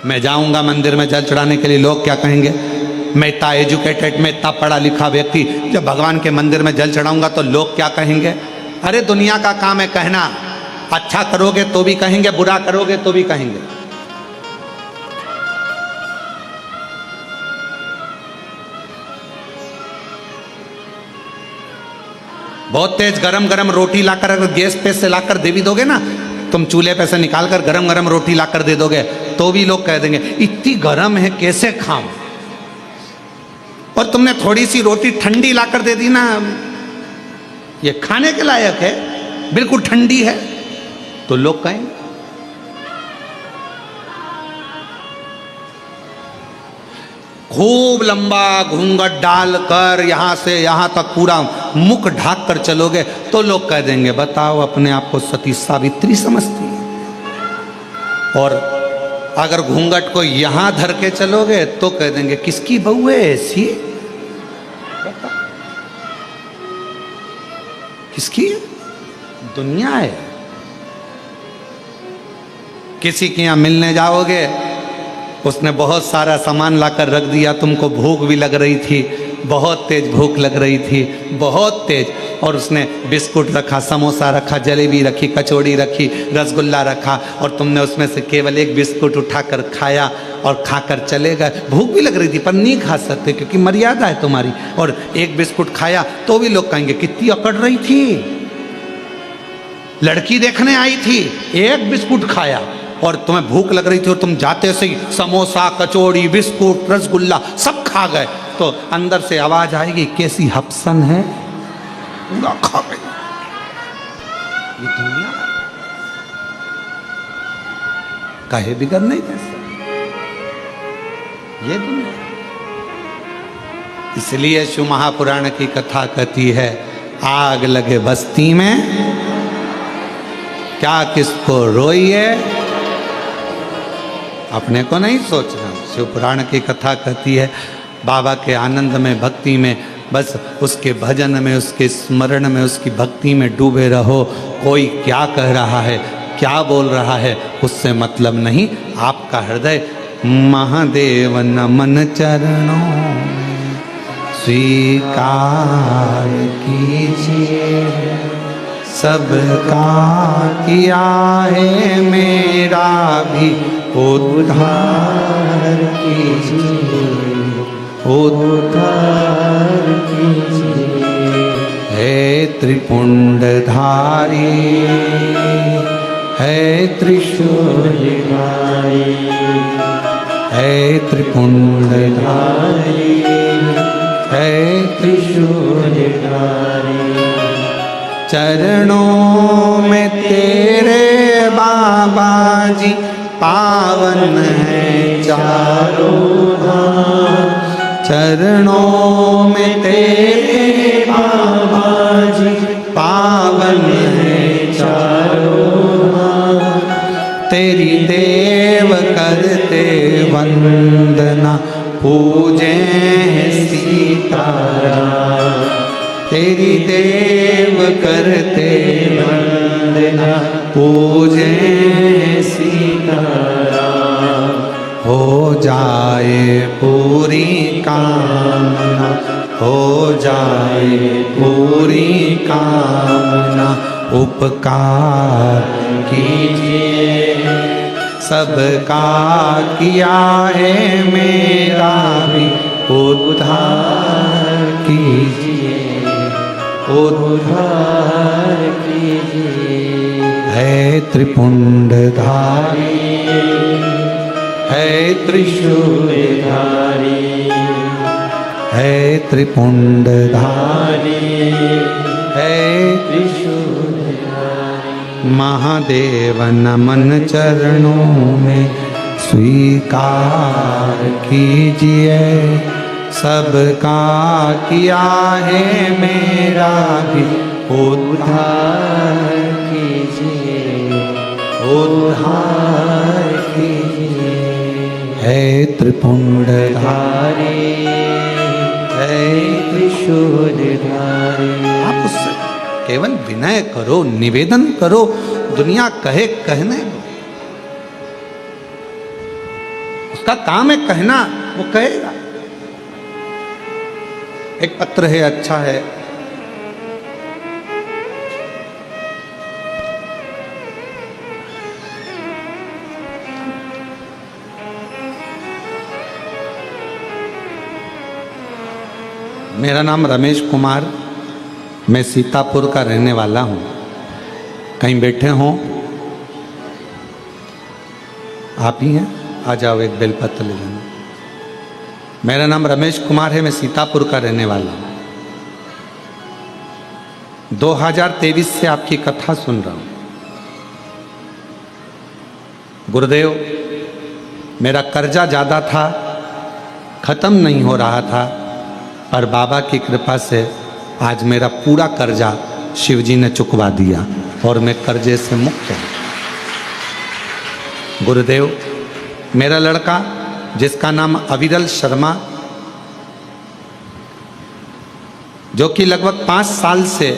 मैं जाऊंगा मंदिर में जल चढ़ाने के लिए, लोग क्या कहेंगे। मैं इतना एजुकेटेड, मैं इतना पढ़ा लिखा व्यक्ति, जब भगवान के मंदिर में जल चढ़ाऊंगा तो लोग क्या कहेंगे। अरे दुनिया का काम है कहना, अच्छा करोगे तो भी कहेंगे, बुरा करोगे तो भी कहेंगे। बहुत तेज गरम गरम रोटी लाकर अगर गैस पे से लाकर दे भी दोगे ना, तुम चूल्हे पे से निकालकर गरम गरम रोटी लाकर दे दोगे तो भी लोग कह देंगे इतनी गरम है कैसे खाऊं। और तुमने थोड़ी सी रोटी ठंडी लाकर दे दी ना, ये खाने के लायक है, बिल्कुल ठंडी है, तो लोग कहेंगे। खूब लंबा घूंघट डालकर यहां से यहां तक पूरा मुख ढाक कर चलोगे तो लोग कह देंगे बताओ अपने आप को सती सावित्री समझती है। और अगर घूंघट को यहां धर के चलोगे तो कह देंगे किसकी बहू है ऐसी, किसकी दुनिया है। किसी के यहां मिलने जाओगे, उसने बहुत सारा सामान लाकर रख दिया, तुमको भूख भी लग रही थी, बहुत तेज भूख लग रही थी, बहुत तेज, और उसने बिस्कुट रखा, समोसा रखा, जलेबी रखी, कचौड़ी रखी, रसगुल्ला रखा, और तुमने उसमें से केवल एक बिस्कुट उठाकर खाया और खाकर चले गए। भूख भी लग रही थी पर नहीं खा सकते क्योंकि मर्यादा है तुम्हारी, और एक बिस्कुट खाया तो भी लोग कहेंगे कितनी अकड़ रही थी, लड़की देखने आई थी, एक बिस्कुट खाया, और तुम्हें भूख लग रही थी और तुम जाते से ही समोसा, कचौड़ी, बिस्कुट, रसगुल्ला सब खा गए, तो अंदर से आवाज आएगी कैसी हपसन है, पूरा खा गई। ये दुनिया काहे बिगड़ नहीं कैसे, ये दुनिया। इसलिए शिव महापुराण की कथा कहती है आग लगे बस्ती में क्या किसको रोइए, अपने को नहीं सोचना। शिव पुराण की कथा कहती है बाबा के आनंद में, भक्ति में, बस उसके भजन में, उसके स्मरण में, उसकी भक्ति में डूबे रहो। कोई क्या कह रहा है, क्या बोल रहा है, उससे मतलब नहीं। आपका हृदय महादेव नमन चरणों स्वीकार कीजिए, सबका किया है मेरा भी उद्धार कीजिए, उद्धार कीजिए। है त्रिपुंडधारी, है त्रिशूलधारी, है त्रिपुंडधारी, है त्रिशूलधारी। चरणों में तेरे बाबा जी पावन है चारों धाम, चरणों में तेरे बाबा जी पावन है चारों धाम। तेरी देव करते वंदना पूजे सीताराम, तेरी देव करते वंदना पूजे सीताराम। हो जाए पूरी कामना, हो जाए पूरी कामना। उपकार कीजिए सबका किया है मेरा भी उद्धार कीजिए, उद्धार कीजिए। है त्रिपुंडधारी, है त्रिशूलधारी, है त्रिपुंडधारी, है त्रिशूलधारी। महादेव नमन चरणों में स्वीकार कीजिए सबका किया है मेरा भी उद्धार कीजिए, उद्धार कीजिए। है त्रिपुंडधारी, है त्रिशूलधारी। आप उससे केवल विनय करो, निवेदन करो, दुनिया कहे कहने दो। उसका काम है कहना, वो कहेगा। एक पत्र है, अच्छा है। मेरा नाम रमेश कुमार, मैं सीतापुर का रहने वाला हूँ। कहीं बैठे हों, आप ही हैं, आ जाओ, एक बेलपत्र ले लेना। मेरा नाम रमेश कुमार है, मैं सीतापुर का रहने वाला हूँ। 2023 से आपकी कथा सुन रहा हूँ। गुरुदेव, मेरा कर्जा ज़्यादा था, ख़त्म नहीं हो रहा था, पर बाबा की कृपा से आज मेरा पूरा कर्जा शिवजी ने चुकवा दिया और मैं कर्जे से मुक्त हूँ। गुरुदेव, मेरा लड़का जिसका नाम अविरल शर्मा, जो कि लगभग 5 साल से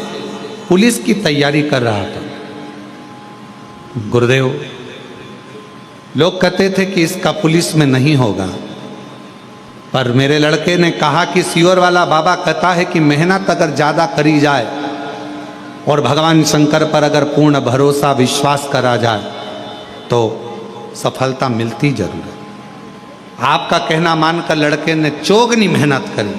पुलिस की तैयारी कर रहा था। गुरुदेव, लोग कहते थे कि इसका पुलिस में नहीं होगा, पर मेरे लड़के ने कहा कि सियोर वाला बाबा कहता है कि मेहनत अगर ज़्यादा करी जाए और भगवान शंकर पर अगर पूर्ण भरोसा विश्वास करा जाए तो सफलता मिलती जरूर है। आपका कहना मानकर लड़के ने चौगनी मेहनत करी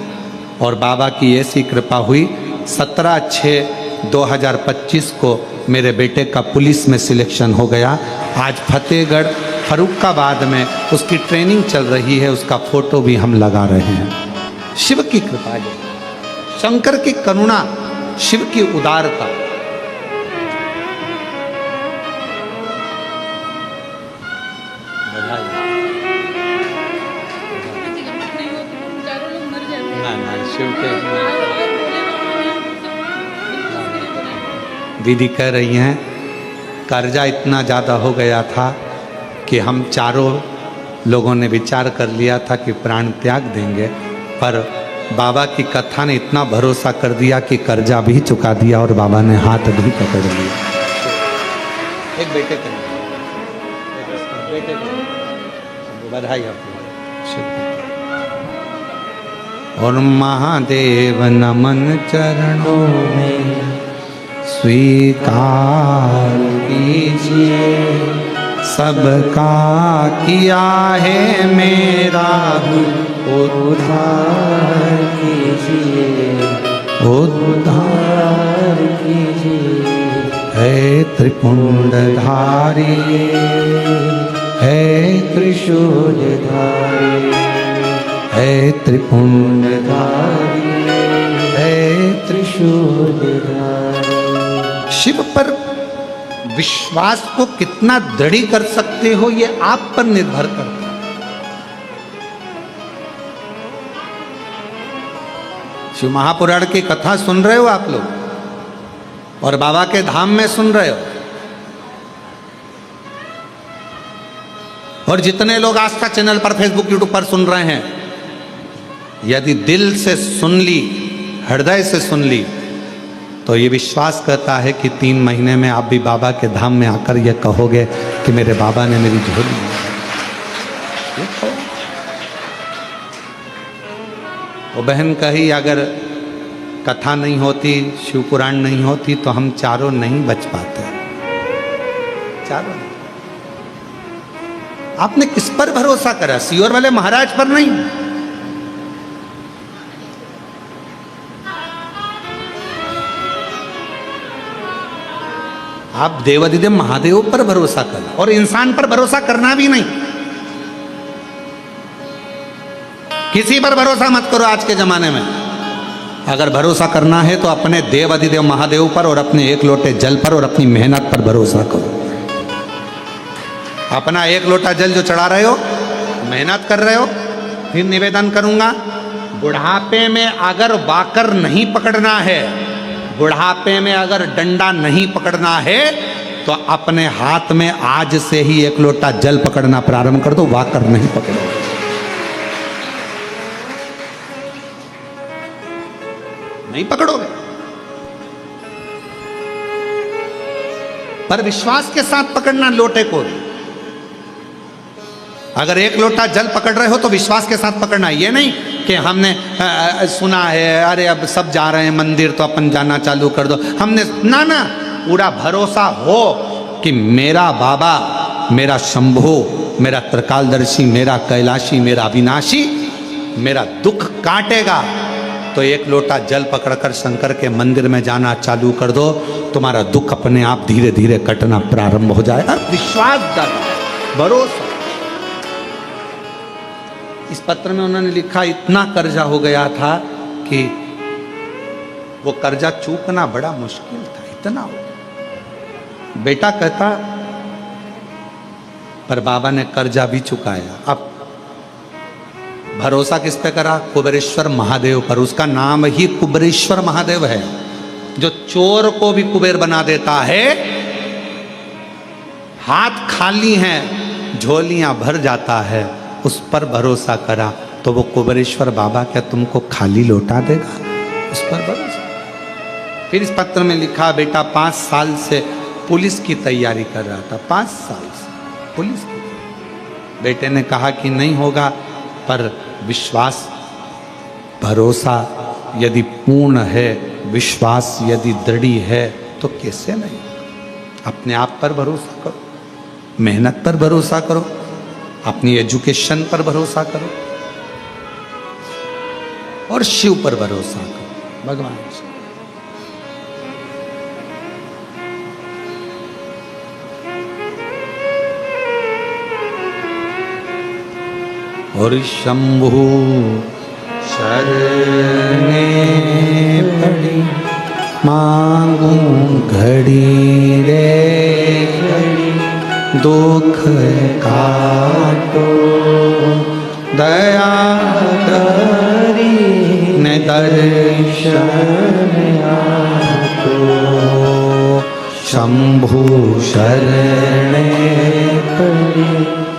और बाबा की ऐसी कृपा हुई, 17/6/2025 को मेरे बेटे का पुलिस में सिलेक्शन हो गया। आज फतेहगढ़ फरुखाबाद में उसकी ट्रेनिंग चल रही है, उसका फोटो भी हम लगा रहे हैं। शिव की कृपा है, शंकर की करुणा, शिव की उदारता। शिव के दीदी कह रही हैं कर्जा इतना ज़्यादा हो गया था कि हम चारों लोगों ने विचार कर लिया था कि प्राण त्याग देंगे, पर बाबा की कथा ने इतना भरोसा कर दिया कि कर्जा भी चुका दिया और बाबा ने हाथ भी पकड़ लिया। एक बेटे के बधाई आपको। और महादेव नमन चरणों में स्वीकार कीजिए सबका किया है मेरा उद्धार कीजिए, उद्धार कीजिए। है त्रिपुंडधारी, है त्रिशूलधारी, है त्रिपुंडधारी, है त्रिशूलधारी। शिव पर विश्वास को कितना दृढ़ कर सकते हो ये आप पर निर्भर करता है। शिव महापुराण की कथा सुन रहे हो आप लोग और बाबा के धाम में सुन रहे हो, और जितने लोग आस्था चैनल पर, फेसबुक, यूट्यूब पर सुन रहे हैं, यदि दिल से सुन ली, हृदय से सुन ली, तो ये विश्वास करता है कि 3 महीने में आप भी बाबा के धाम में आकर ये कहोगे कि मेरे बाबा ने मेरी झोली। ये खाओ। वो बहन कही अगर कथा नहीं होती, शिव पुराण नहीं होती तो हम चारों नहीं बच पाते। चारों नहीं। आपने किस पर भरोसा करा? सीहोर वाले महाराज पर नहीं। आप देवाधिदेव महादेव पर भरोसा करो और इंसान पर भरोसा करना भी नहीं। किसी पर भरोसा मत करो आज के जमाने में। अगर भरोसा करना है तो अपने देवाधिदेव महादेव पर और अपने एक लोटे जल पर और अपनी मेहनत पर भरोसा करो। अपना एक लोटा जल जो चढ़ा रहे हो, मेहनत कर रहे हो। फिर निवेदन करूंगा, बुढ़ापे में अगर वाकर नहीं पकड़ना है, बुढ़ापे में अगर डंडा नहीं पकड़ना है तो अपने हाथ में आज से ही एक लोटा जल पकड़ना प्रारंभ कर दो। वाकर नहीं पकड़ो। नहीं पकड़ोगे, पर विश्वास के साथ पकड़ना लोटे को। अगर एक लोटा जल पकड़ रहे हो तो विश्वास के साथ पकड़ना। ये नहीं कि हमने सुना है, अरे अब सब जा रहे हैं मंदिर तो अपन जाना चालू कर दो। हमने ना ना, पूरा भरोसा हो कि मेरा बाबा, मेरा शंभु, मेरा त्रिकालदर्शी, मेरा कैलाशी, मेरा अविनाशी मेरा दुख काटेगा। तो एक लोटा जल पकड़कर शंकर के मंदिर में जाना चालू कर दो, तुम्हारा दुख अपने आप धीरे धीरे कटना प्रारंभ हो जाएगा। विश्वास जागा, भरोसा। इस पत्र में उन्होंने लिखा, इतना कर्जा हो गया था कि वो कर्जा चूकना बड़ा मुश्किल था। इतना हो गया। बेटा कहता, पर बाबा ने कर्जा भी चुकाया। अब भरोसा किस पे करा? कुबेरेश्वर महादेव पर। उसका नाम ही कुबेरेश्वर महादेव है, जो चोर को भी कुबेर बना देता है। हाथ खाली हैं, झोलियां भर जाता है, उस पर भरोसा करा तो वो कुबेरेश्वर बाबा क्या तुमको खाली लौटा देगा? उस पर भरोसा। फिर इस पत्र में लिखा, बेटा 5 साल से पुलिस की तैयारी कर रहा था। 5 साल से पुलिस की। बेटे ने कहा कि नहीं होगा, पर विश्वास, भरोसा यदि पूर्ण है, विश्वास यदि दृढ़ है तो कैसे नहीं। अपने आप पर भरोसा करो, मेहनत पर भरोसा करो, अपनी एजुकेशन पर भरोसा करो और शिव पर भरोसा करो, भगवान से। और शंभु शरणे पड़ी, मांगू घड़ी रे घड़ी, दुख काटो दया करी न दर्शन आतो। शंभु शरणे पड़ी,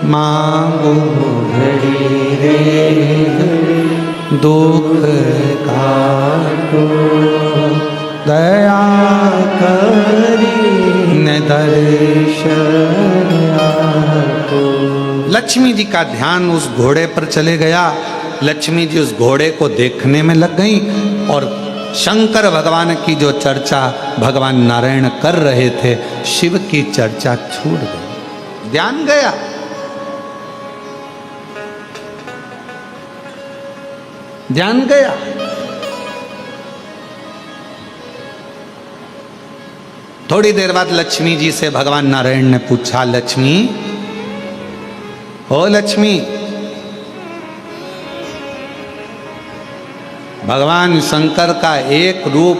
मांगो घड़ी रे घड़ी, दुख काटो दया करी न दर्शन आतो। लक्ष्मी जी का ध्यान उस घोड़े पर चले गया। लक्ष्मी जी उस घोड़े को देखने में लग गई और शंकर भगवान की जो चर्चा भगवान नारायण कर रहे थे, शिव की चर्चा छूट गई, ध्यान गया। ध्यान गया। थोड़ी देर बाद लक्ष्मी जी से भगवान नारायण ने पूछा, लक्ष्मी, ओ लक्ष्मी, भगवान शंकर का एक रूप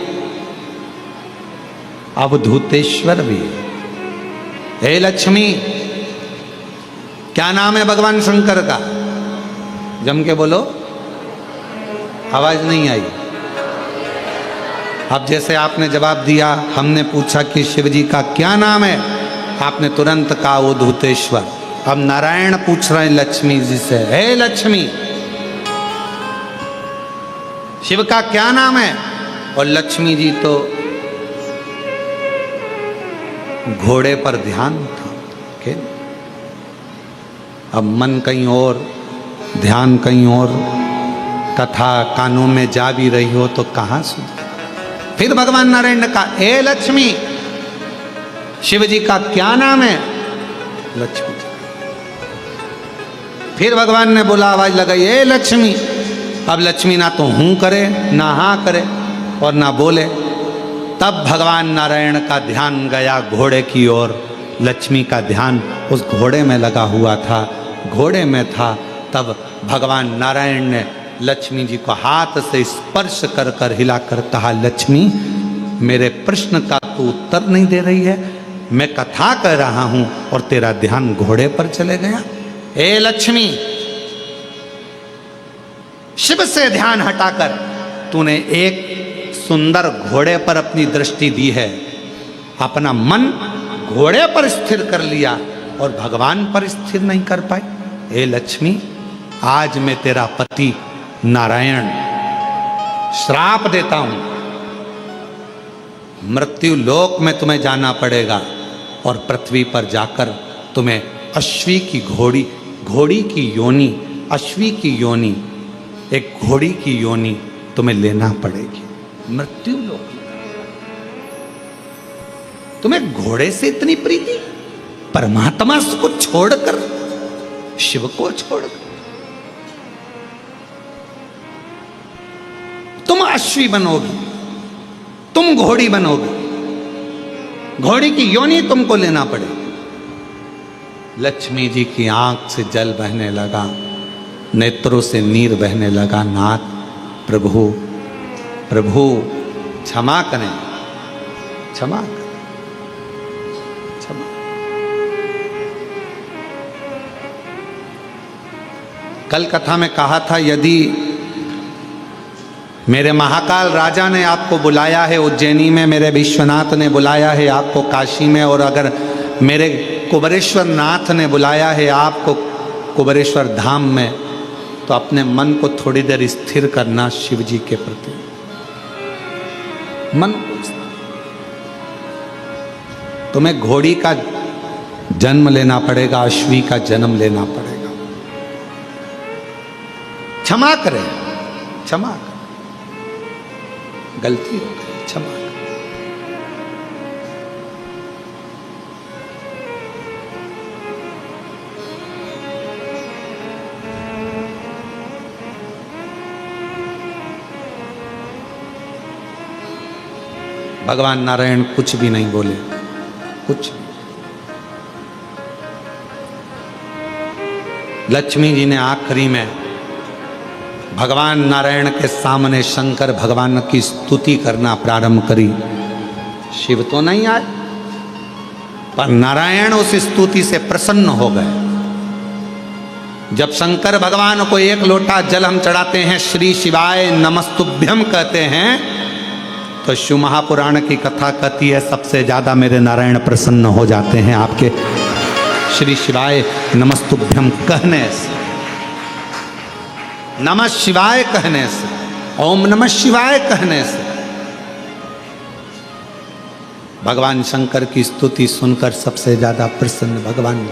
अवधूतेश्वर भी है। हे लक्ष्मी, क्या नाम है भगवान शंकर का? जम के बोलो। आवाज नहीं आई। अब जैसे आपने जवाब दिया, हमने पूछा कि शिव जी का क्या नाम है, आपने तुरंत कहा अवधूतेश्वर। अब नारायण पूछ रहे हैं लक्ष्मी जी से, हे लक्ष्मी, शिव का क्या नाम है? और लक्ष्मी जी तो घोड़े पर ध्यान था। अब मन कहीं और, ध्यान कहीं और, कथा कानों में जा भी रही हो तो कहाँ सुन। फिर भगवान नारायण ने कहा, ए लक्ष्मी, शिव जी का क्या नाम है? लक्ष्मी जी। फिर भगवान ने बोला, आवाज लगाई, ए लक्ष्मी। अब लक्ष्मी ना तो हूं करे, ना हाँ करे और ना बोले। तब भगवान नारायण का ध्यान गया घोड़े की ओर। लक्ष्मी का ध्यान उस घोड़े में लगा हुआ था, घोड़े में था। तब भगवान नारायण ने लक्ष्मी जी को हाथ से स्पर्श कर कर हिलाकर कहा, लक्ष्मी, मेरे प्रश्न का तू उत्तर नहीं दे रही है। मैं कथा कर रहा हूं और तेरा ध्यान घोड़े पर चले गया। ए लक्ष्मी, शिव से ध्यान हटाकर तूने एक सुंदर घोड़े पर अपनी दृष्टि दी है, अपना मन घोड़े पर स्थिर कर लिया और भगवान पर स्थिर नहीं कर पाई। हे लक्ष्मी, आज मैं तेरा पति नारायण श्राप देता हूं, मृत्यु लोक में तुम्हें जाना पड़ेगा और पृथ्वी पर जाकर तुम्हें अश्वी की घोड़ी की योनि, अश्वी की योनि, एक घोड़ी की योनि तुम्हें लेना पड़ेगी मृत्यु लोक। तुम्हें घोड़े से इतनी प्रीति, परमात्मा को छोड़कर, शिव को छोड़कर तुम अश्वी बनोगी, तुम घोड़ी बनोगी, घोड़ी की योनि तुमको लेना पड़ेगी। लक्ष्मी जी की आंख से जल बहने लगा, नेत्रों से नीर बहने लगा। नाथ, प्रभु प्रभु क्षमा करें, क्षमा करें, क्षमा। कल कथा में कहा था, यदि मेरे महाकाल राजा ने आपको बुलाया है उज्जैनी में, मेरे विश्वनाथ ने बुलाया है आपको काशी में, और अगर मेरे कुबेरेश्वर नाथ ने बुलाया है आपको कुबेरेश्वर धाम में, तो अपने मन को थोड़ी देर स्थिर करना शिव जी के प्रति। मन को तुम्हें घोड़ी का जन्म लेना पड़ेगा, अश्वी का जन्म लेना पड़ेगा। क्षमा करें, क्षमा करें, गलती हो गई, क्षमा करें। भगवान नारायण कुछ भी नहीं बोले, कुछ। लक्ष्मी जी ने आखिरी में भगवान नारायण के सामने शंकर भगवान की स्तुति करना प्रारंभ करी। शिव तो नहीं आए, पर नारायण उस स्तुति से प्रसन्न हो गए। जब शंकर भगवान को एक लोटा जल हम चढ़ाते हैं, श्री शिवाय नमस्तुभ्यम कहते हैं, तो शिव महापुराण की कथा कहती है सबसे ज्यादा मेरे नारायण प्रसन्न हो जाते हैं आपके श्री शिवाय नमस्तुभ्यम कहने से, नमः शिवाय कहने से, ओम नमः शिवाय कहने से। भगवान शंकर की स्तुति सुनकर सबसे ज्यादा प्रसन्न भगवान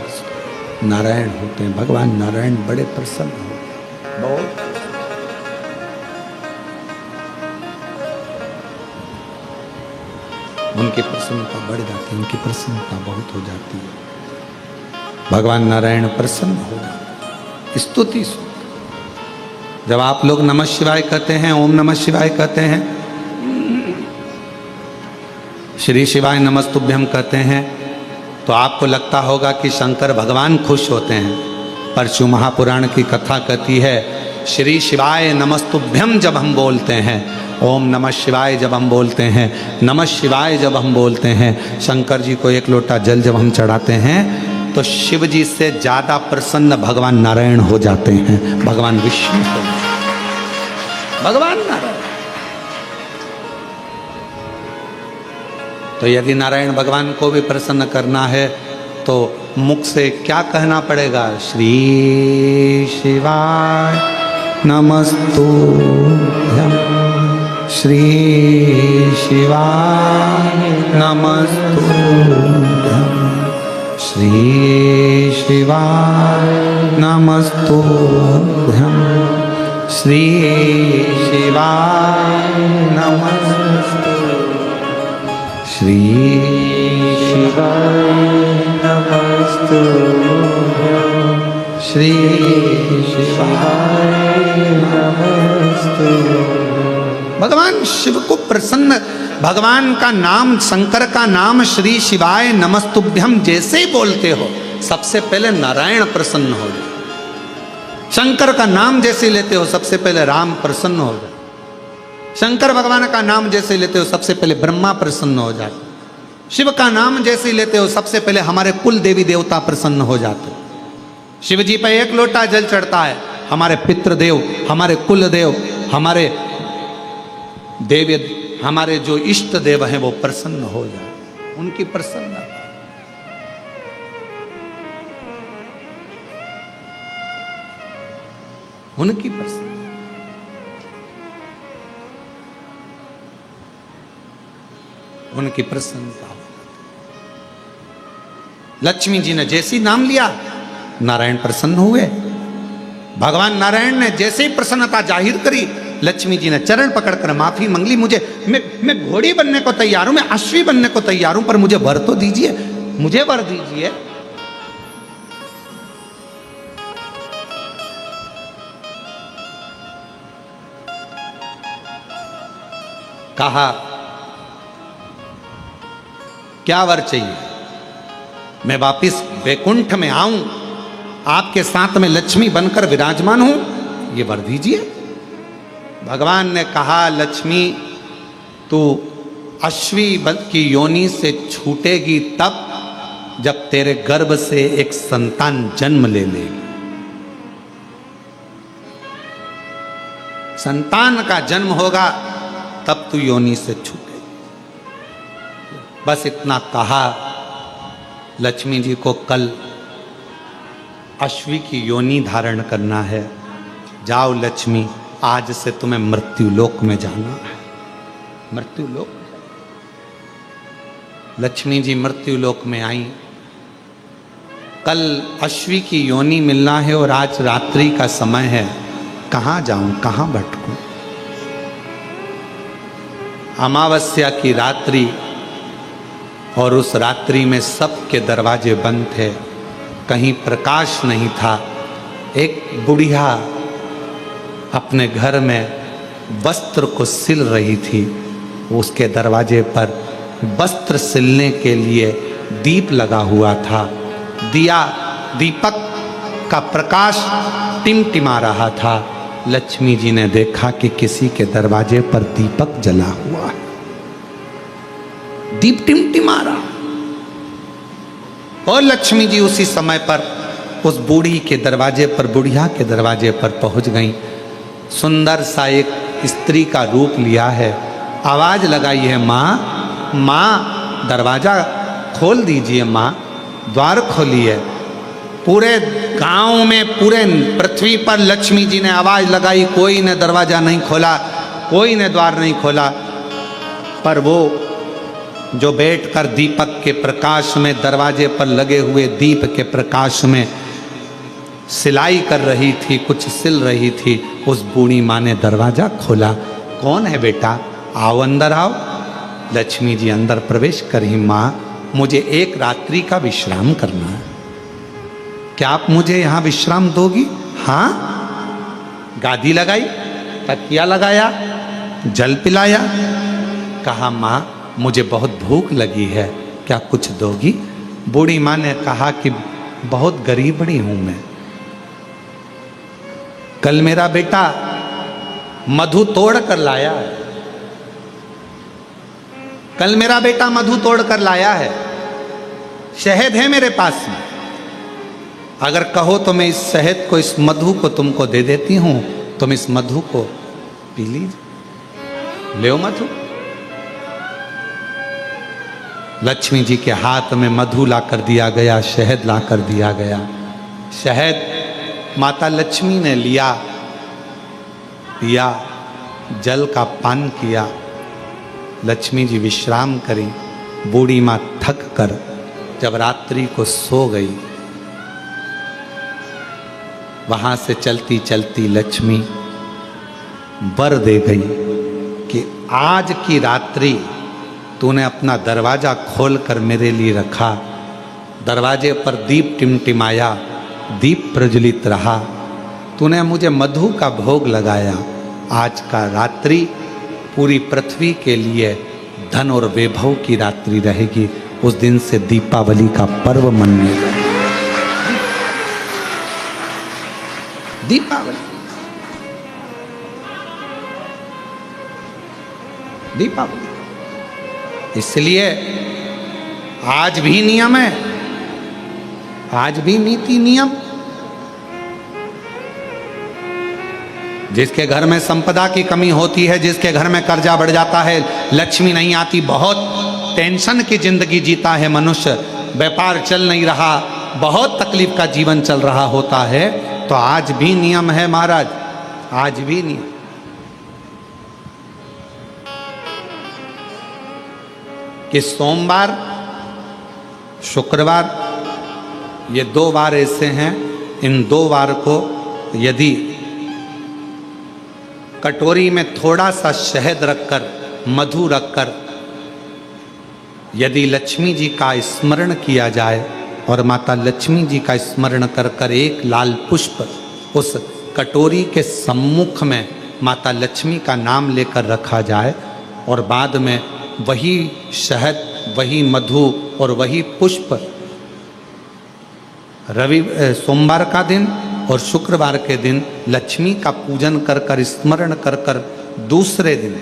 नारायण होते हैं। भगवान नारायण बड़े प्रसन्न होते हैं, बहुत। उनकी प्रसन्नता बढ़ जाती है, उनकी प्रसन्नता बहुत हो जाती है। भगवान नारायण प्रसन्न हो जाते, स्तुति सुनकर। जब आप लोग नमः शिवाय कहते हैं, ओम नमः शिवाय कहते हैं, श्री शिवाय नमस्तुभ्यम कहते हैं, तो आपको लगता होगा कि शंकर भगवान खुश होते हैं। पर शिव महापुराण की कथा कहती है, श्री शिवाय नमस्तुभ्यम जब हम बोलते हैं, ओम नमः शिवाय जब हम बोलते हैं, नमः शिवाय जब हम बोलते हैं, शंकर जी को एक लोटा जल जब हम चढ़ाते हैं, तो शिव जी से ज्यादा प्रसन्न भगवान नारायण हो जाते हैं, भगवान विष्णु को, भगवान नारायण। तो यदि नारायण भगवान को भी प्रसन्न करना है तो मुख से क्या कहना पड़ेगा? श्री शिवाय नमस्तुभ्यम, श्री शिवाय नमस्तुभ्यम, श्री शिवाय नमस्तुभ्यं श्री शिवाय नमस्तुभ्यं श्री शिवाय नमस्तुभ्यं श्री शिवाय नमस्तुभ्यं। भगवान शिव को प्रसन्न, भगवान का नाम, शंकर का नाम श्री शिवाय नमस्तुभ्यम जैसे ही बोलते हो सबसे पहले नारायण प्रसन्न हो जाए। शंकर का नाम जैसे लेते हो सबसे पहले राम प्रसन्न हो जाए। शंकर भगवान का नाम जैसे लेते हो सबसे पहले ब्रह्मा प्रसन्न हो जाते। शिव का नाम जैसे लेते हो सबसे पहले हमारे कुल देवी देवता प्रसन्न हो जाते। शिव जी पर एक लोटा जल चढ़ता है, हमारे पितृदेव, हमारे कुल देव, हमारे देव, हमारे जो इष्ट देव हैं वो प्रसन्न हो जाए। उनकी प्रसन्नता, उनकी प्रसन्नता, उनकी प्रसन्नता। लक्ष्मी जी ने जैसे ही नाम लिया नारायण प्रसन्न हुए। भगवान नारायण ने जैसे ही प्रसन्नता जाहिर करी, लक्ष्मी जी ने चरण पकड़कर माफी मांग ली। मैं घोड़ी बनने को तैयार हूं, मैं अश्वी बनने को तैयार हूं, पर मुझे वर तो दीजिए, मुझे वर दीजिए। कहा क्या वर चाहिए? मैं वापिस वैकुंठ में आऊं, आपके साथ में लक्ष्मी बनकर विराजमान हूं, ये वर दीजिए। भगवान ने कहा लक्ष्मी तू अश्वी की योनि से छूटेगी तब जब तेरे गर्भ से एक संतान जन्म ले लेगी। संतान का जन्म होगा तब तू योनि से छूटेगी। बस इतना कहा। लक्ष्मी जी को कल अश्वी की योनि धारण करना है। जाओ लक्ष्मी, आज से तुम्हें मृत्यु लोक में जाना है। मृत्यु लोक। लक्ष्मी जी मृत्यु लोक में आई। कल अश्वी की योनि मिलना है और आज रात्रि का समय है। कहाँ जाऊं, कहाँ भटकूं? अमावस्या की रात्रि, और उस रात्रि में सबके दरवाजे बंद थे, कहीं प्रकाश नहीं था। एक बुढ़िया अपने घर में वस्त्र को सिल रही थी। उसके दरवाजे पर वस्त्र सिलने के लिए दीप लगा हुआ था। दीपक का प्रकाश टिमटिमा रहा था। लक्ष्मी जी ने देखा कि किसी के दरवाजे पर दीपक जला हुआ है, दीप टिमटिमा रहा। और लक्ष्मी जी उसी समय पर उस बूढ़ी के दरवाजे पर, बुढ़िया के दरवाजे पर पहुंच गई। सुंदर सा एक स्त्री का रूप लिया है। आवाज लगाई है, माँ माँ दरवाजा खोल दीजिए, माँ द्वार खोलिए। पूरे गांव में, पूरे पृथ्वी पर लक्ष्मी जी ने आवाज लगाई, कोई ने दरवाजा नहीं खोला, कोई ने द्वार नहीं खोला। पर वो जो बैठकर दीपक के प्रकाश में, दरवाजे पर लगे हुए दीप के प्रकाश में सिलाई कर रही थी, कुछ सिल रही थी, उस बूढ़ी माँ ने दरवाजा खोला। कौन है बेटा? आओ अंदर आओ। लक्ष्मी जी अंदर प्रवेश करी। माँ मुझे एक रात्रि का विश्राम करना है, क्या आप मुझे यहाँ विश्राम दोगी? हाँ। गादी लगाई, तकिया लगाया, जल पिलाया। कहा माँ मुझे बहुत भूख लगी है, क्या कुछ दोगी? बूढ़ी माँ ने कहा कि बहुत गरीबड़ी हूं मैं। कल मेरा बेटा मधु तोड़ कर लाया है, कल मेरा बेटा मधु तोड़ कर लाया है, शहद है मेरे पास में। अगर कहो तो मैं इस शहद को, इस मधु को तुमको दे देती हूं, तुम इस मधु को पी लीजिए, ले मधु। लक्ष्मी जी के हाथ में मधु ला कर दिया गया, शहद ला कर दिया गया। शहद माता लक्ष्मी ने लिया, पिया, जल का पान किया। लक्ष्मी जी विश्राम करी। बूढ़ी माँ थक कर जब रात्रि को सो गई, वहां से चलती चलती लक्ष्मी वर दे गई कि आज की रात्रि तूने अपना दरवाजा खोलकर मेरे लिए रखा, दरवाजे पर दीप टिमटिमाया, दीप प्रज्वलित रहा, तूने मुझे मधु का भोग लगाया। आज का रात्रि पूरी पृथ्वी के लिए धन और वैभव की रात्रि रहेगी। उस दिन से दीपावली का पर्व मनने लगा। दीपावली, दीपावली। इसलिए आज भी नियम है, आज भी नीति नियम। जिसके घर में संपदा की कमी होती है, जिसके घर में कर्जा बढ़ जाता है, लक्ष्मी नहीं आती, बहुत टेंशन की जिंदगी जीता है मनुष्य, व्यापार चल नहीं रहा, बहुत तकलीफ का जीवन चल रहा होता है, तो आज भी नियम है महाराज, आज भी नियम। कि सोमवार, शुक्रवार, ये 2 वार ऐसे हैं, इन 2 वार को यदि कटोरी में थोड़ा सा शहद रखकर, मधु रखकर यदि लक्ष्मी जी का स्मरण किया जाए और माता लक्ष्मी जी का स्मरण कर कर एक लाल पुष्प उस कटोरी के सम्मुख में माता लक्ष्मी का नाम लेकर रखा जाए और बाद में वही शहद, वही मधु और वही पुष्प सोमवार का दिन और शुक्रवार के दिन लक्ष्मी का पूजन कर कर, स्मरण कर कर, दूसरे दिन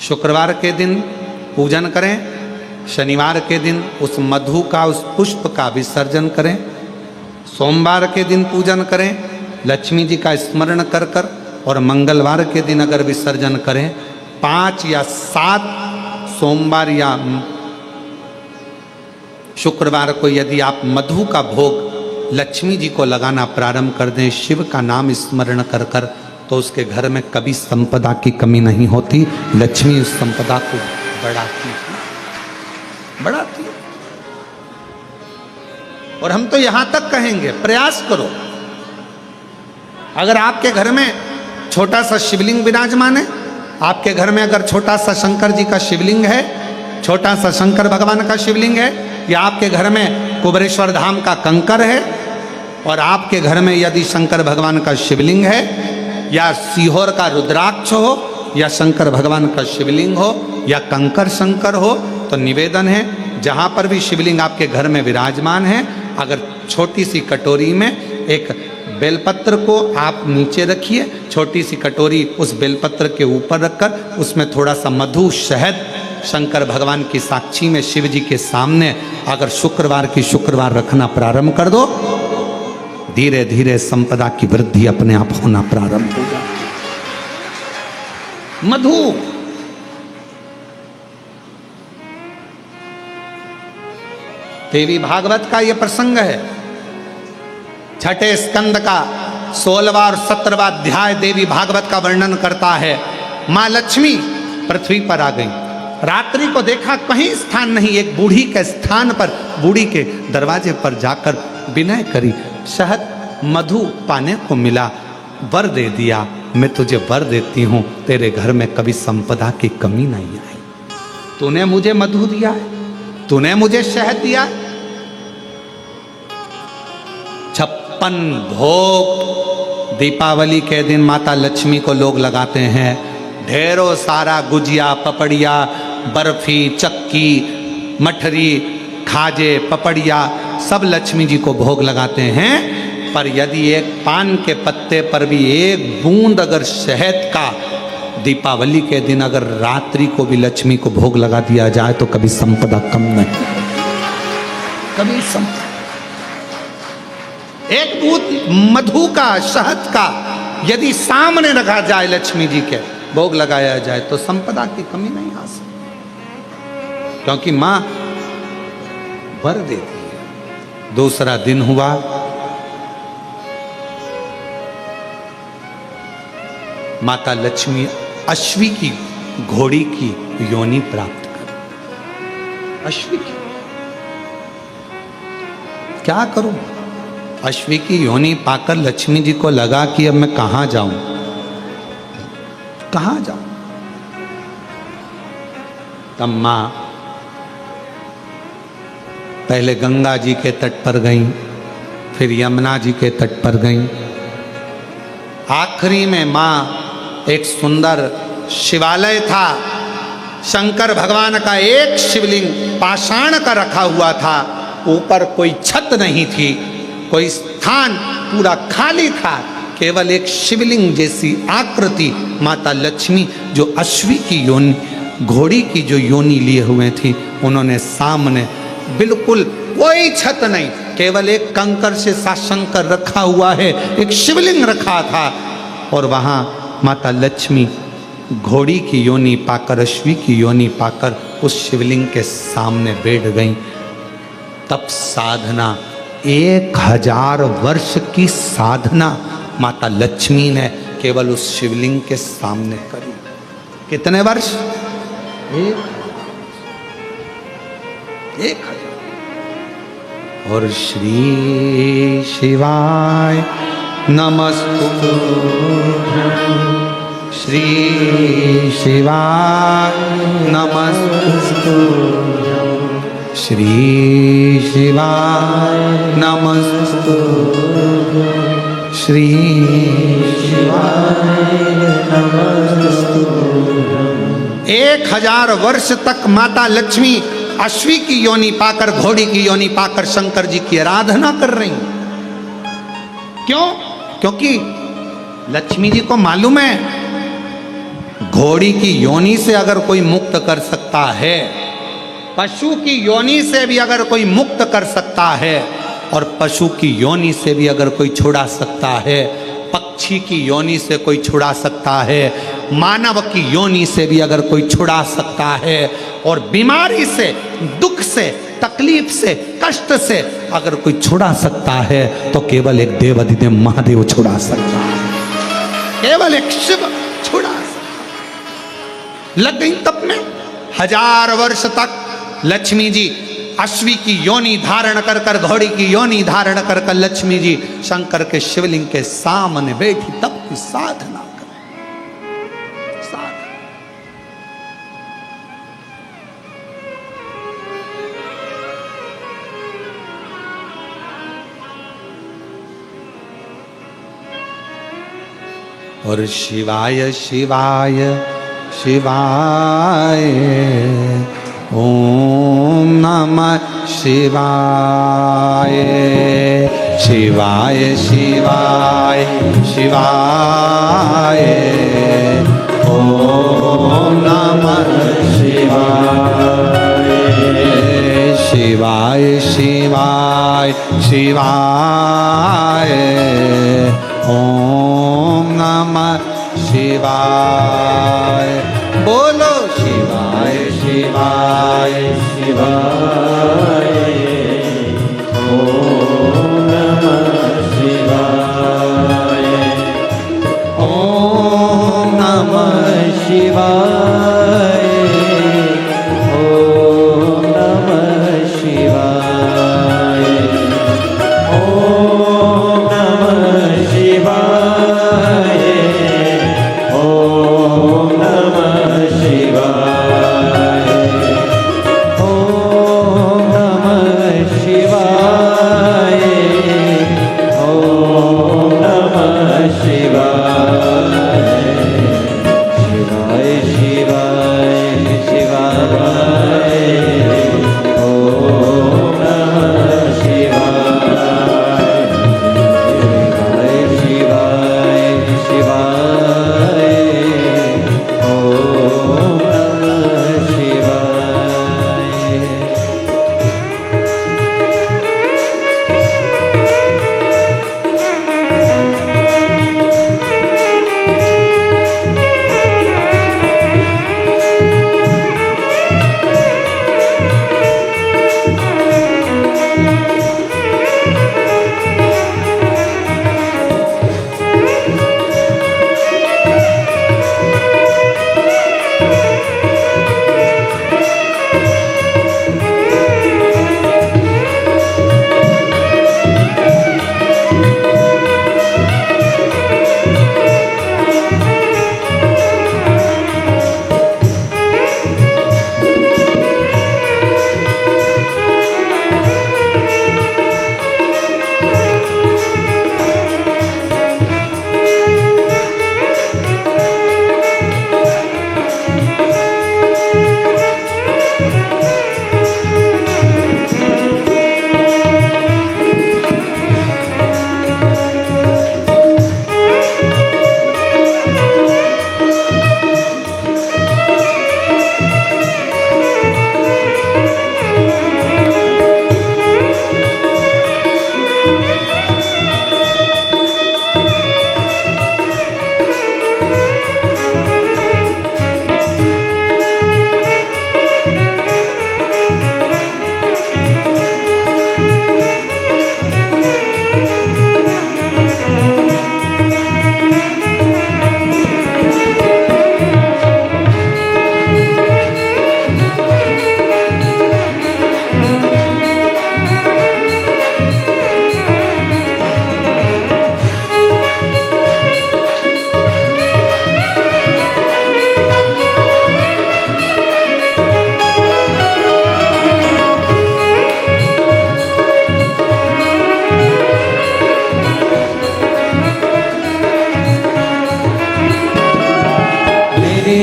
शुक्रवार के दिन पूजन करें, शनिवार के दिन उस मधु का, उस पुष्प का विसर्जन करें, सोमवार के दिन पूजन करें लक्ष्मी जी का स्मरण कर कर, और मंगलवार के दिन अगर विसर्जन करें, 5 या 7 सोमवार या शुक्रवार को यदि आप मधु का भोग लक्ष्मी जी को लगाना प्रारंभ कर दें, शिव का नाम स्मरण कर कर, तो उसके घर में कभी संपदा की कमी नहीं होती। लक्ष्मी उस संपदा को बढ़ाती है, बढ़ाती है। और हम तो यहां तक कहेंगे, प्रयास करो, अगर आपके घर में छोटा सा शिवलिंग विराजमान है, आपके घर में अगर छोटा सा शंकर जी का शिवलिंग है, छोटा सा शंकर भगवान का शिवलिंग है, या आपके घर में कुबेरेश्वर धाम का कंकर है, और आपके घर में यदि शंकर भगवान का शिवलिंग है, या सीहोर का रुद्राक्ष हो, या शंकर भगवान का शिवलिंग हो, या कंकर शंकर हो, तो निवेदन है जहाँ पर भी शिवलिंग आपके घर में विराजमान है, अगर छोटी सी कटोरी में एक बेलपत्र को आप नीचे रखिए, छोटी सी कटोरी उस बेलपत्र के ऊपर रखकर उसमें थोड़ा सा मधु, शहद, शंकर भगवान की साक्षी में शिव जी के सामने अगर शुक्रवार की शुक्रवार रखना प्रारंभ कर दो, धीरे धीरे संपदा की वृद्धि अपने आप होना प्रारंभ हो जाए। मधु, देवी भागवत का यह प्रसंग है, 6ठे स्कंद का 16वां और 17वां अध्याय देवी भागवत का वर्णन करता है। मां लक्ष्मी पृथ्वी पर आ गई, रात्रि को देखा कहीं स्थान नहीं, एक बूढ़ी के स्थान पर, बूढ़ी के दरवाजे पर जाकर विनय करी, शहद मधु पाने को मिला, वर दे दिया, मैं तुझे वर देती हूं, तेरे घर में कभी संपदा की कमी नहीं आई। तूने मुझे मधु दिया है, तूने मुझे शहद दिया है, 56 भोग दीपावली के दिन माता लक्ष्मी को लोग लगाते हैं, ढेरों सारा गुजिया, पपड़िया, बर्फी, चक्की, मठरी, खाजे, पपड़िया सब लक्ष्मी जी को भोग लगाते हैं। पर यदि एक पान के पत्ते पर भी एक बूंद अगर शहद का दीपावली के दिन अगर रात्रि को भी लक्ष्मी को भोग लगा दिया जाए तो कभी संपदा कम नहीं, कभी संपदा। एक बूंद मधु का, शहद का यदि सामने रखा जाए, लक्ष्मी जी के भोग लगाया जाए, तो संपदा की कमी नहीं आ सकती, क्योंकि मां वर देती है। दूसरा दिन हुआ, माता लक्ष्मी अश्वी की घोड़ी की योनि प्राप्त कर, अश्वी की। क्या करूं? अश्वी की योनि पाकर लक्ष्मी जी को लगा कि अब मैं कहां जाऊं, कहां जाऊं। तब मां पहले गंगा जी के तट पर गईं, फिर यमुना जी के तट पर गईं। आखिरी में मां एक सुंदर शिवालय था, शंकर भगवान का एक शिवलिंग पाषाण का रखा हुआ था, ऊपर कोई छत नहीं थी, कोई स्थान, पूरा खाली था, केवल एक शिवलिंग जैसी आकृति माता लक्ष्मी जो अश्वी की योनि, घोड़ी की जो योनि लिए हुए थी, उन्होंने सामने, बिल्कुल कोई छत नहीं, केवल एक कंकर से शंकर रखा हुआ है, एक शिवलिंग रखा था, और वहां माता लक्ष्मी घोड़ी की योनि पाकर, अश्वी की योनि पाकर उस शिवलिंग के सामने बैठ गई। तब साधना, 1000 वर्ष की साधना माता लक्ष्मी ने केवल उस शिवलिंग के सामने करी। कितने वर्ष? 1000। और श्री शिवाय नमस्तुभ्यं, श्री शिवाय नमस्तुभ्यं, श्री शिवाय नमस्तुभ्यं, श्री शिवाय नमस्तुभ्यं। 1000 वर्ष तक माता लक्ष्मी अश्वी की योनि पाकर, घोड़ी की योनि पाकर शंकर जी की आराधना कर रही। क्यों? क्योंकि लक्ष्मी जी को मालूम है घोड़ी की योनि से अगर कोई मुक्त कर सकता है, पशु की योनि से भी अगर कोई मुक्त कर सकता है, और पशु की योनि से भी अगर कोई छुड़ा सकता है, पक्षी की योनि से कोई छुड़ा सकता है, मानव की योनि से भी अगर कोई छुड़ा सकता है, और बीमारी से, दुख से, तकलीफ से, कष्ट से अगर कोई छुड़ा सकता है, तो केवल एक देवाधिदेव महादेव छुड़ा सकता है, केवल एक शिव छुड़ा सकता है। लग गई तप में। 1000 वर्ष तक लक्ष्मी जी अश्वी की योनि धारण कर कर, घोड़ी की योनि धारण कर कर लक्ष्मी जी शंकर के शिवलिंग के सामने बैठी तप की साधना कर। और शिवाय शिवाय शिवाय ओम नमः शिवाय, शिवाय शिवाय शिवाय ओम नमः शिवाय, शिवाय शिवाय शिवाय ओम नमः शिवाय। बोलो शिवाय शिवाय शिवाय ओम नमः शिवाय, ओम नमः शिवाय, ओम नमः शिवाय, ओम नमः शिवाय, ओम नमः शिवाय, ओम नमः शिवाय, ओम नमः शिवाय, शिवाय शिवाय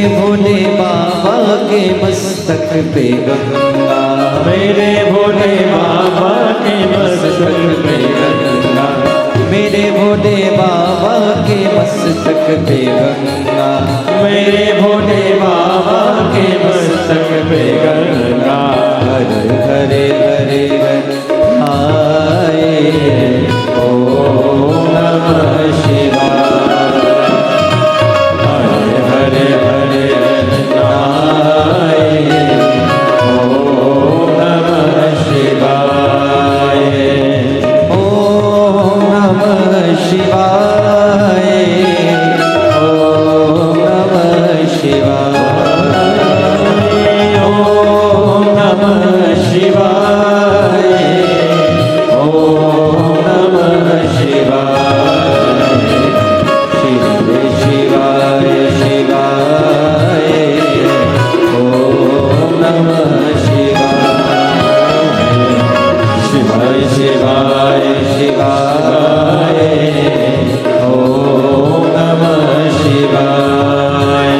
भोले बाबा के मस्तक पे गंगा, मेरे भोले बाबा के मस्तक पे गंगा, मेरे भोले बाबा के मस्तक पे गंगा, मेरे भोले बाबा के मस्तक पे गंगा। हरे हरे हरे आए ओम नमः शिवाय, हरे हरे हरे नाय, ओम नमः शिवाय, ओम नमः शिवाय, ओम नमः शिवाय, ओम नमः शिवाय, ओम नमः शिवाय, शिव शिवाय शिवाय, ओम नमः शिवाय, शिवाय शिवाय शिवाय, ओम नमः शिवाय।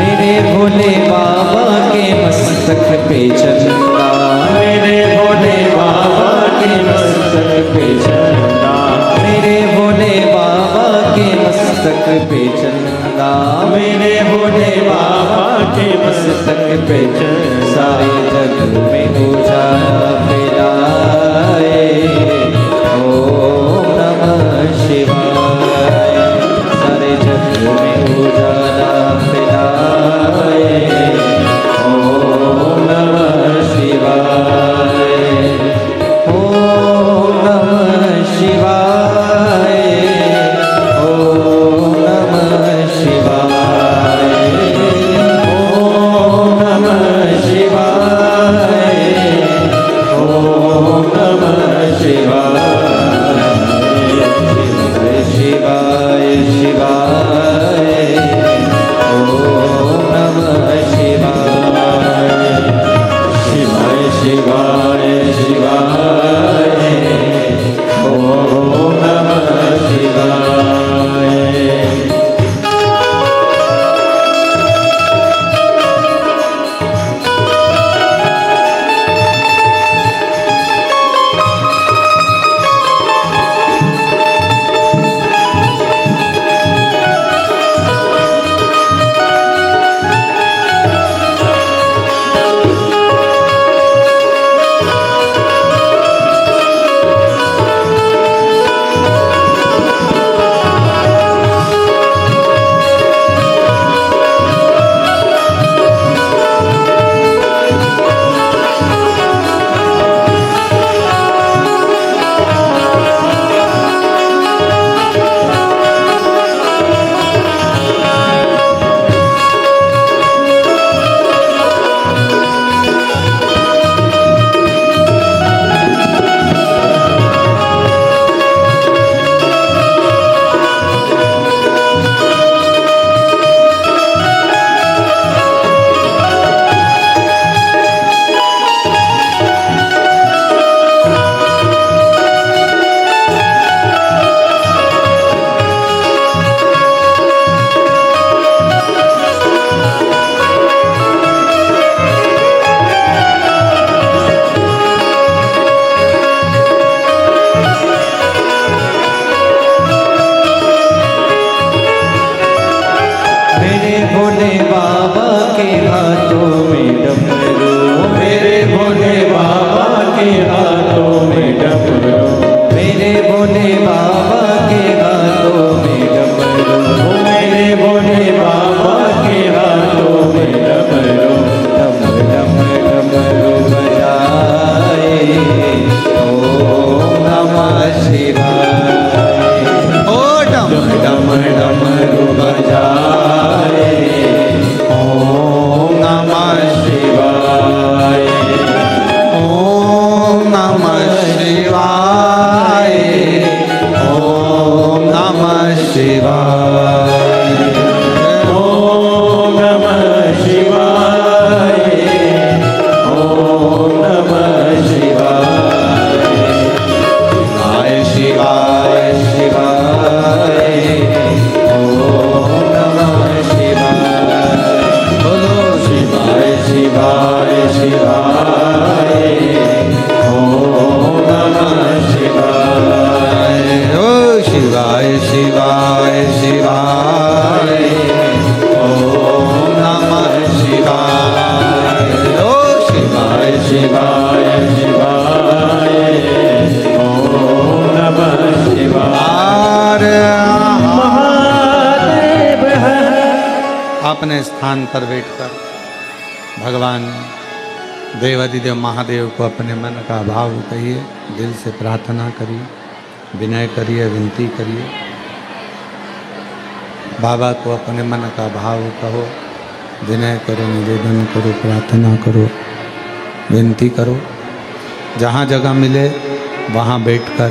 मेरे भोले बाबा के मस्तक पे चंदा, मेरे भोले बाबा के मस्तक पे चंदा, मेरे भोले बाबा के मस्तक पे चंदा, मेरे भोले बाबा के मस्तक पे चंदा। सारे जग में उजाला फैलाए, ओम नमः शिवाय, सारे जग में उजाला फैलाए, ओम नमः शिवाय, ओम नमः शिवाय, ओम नमः शिवाय, ओम नमः शिवाय, ओम नमः शिवाय, शिवाय के हाथों में डमरू, मेरे भोले बाबा के हाथों में डमरू, मेरे भोले बाबा के हाथों में डमरू, मेरे भोले बाबा के हाथों में डमरू, डम डम डमरू बजाए, ओम नमः शिवाय। ओ डम डम डमरू बजाए, ओम नमः शिवाय, ओम नमः शिवाय, ओम नमः शिवाय, ओम नमः शिवाय, ओम नमः शिवाय, शिवाय शिवाय ओम नमः शिवाय। बोलो शिवाय शिवाय शिवाय, ओम नमः शिवाय, ओ शिवाय शिवाय शिवाय, ओम नमः शिवाय, ओ शिवाय शिवाय शिवाय, ओम नमः शिवाय। महादेव है। अपने स्थान पर बैठकर भगवान देवाधिदेव महादेव को अपने मन का भाव कहिए, दिल से प्रार्थना करिए, विनय करिए, विनती करिए। बाबा को अपने मन का भाव कहो, विनय करो, निवेदन करो, प्रार्थना करो, विनती करो। जहाँ जगह मिले वहाँ बैठकर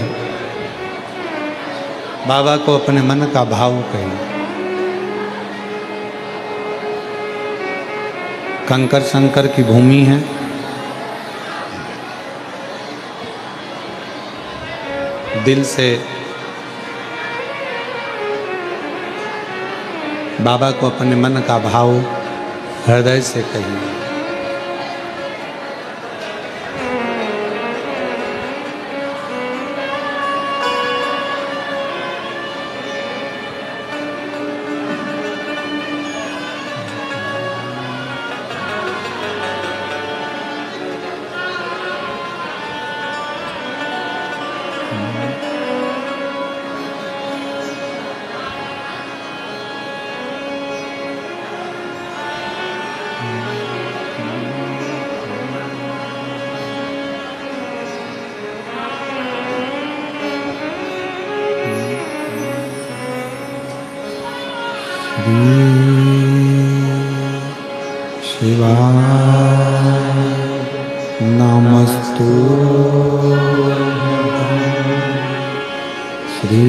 बाबा को अपने मन का भाव कहिए। कंकर शंकर की भूमि है, दिल से बाबा को अपने मन का भाव हृदय से कहिए। शिवाय नमस्तु श्री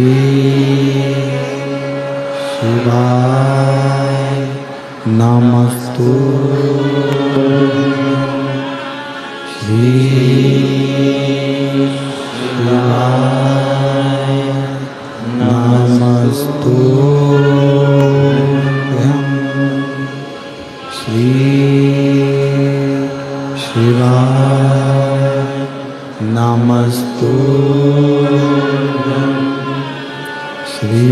शिवाय नमस्तु श्री शिवाय नमस्तु श्री शिवाय नमस्तु श्री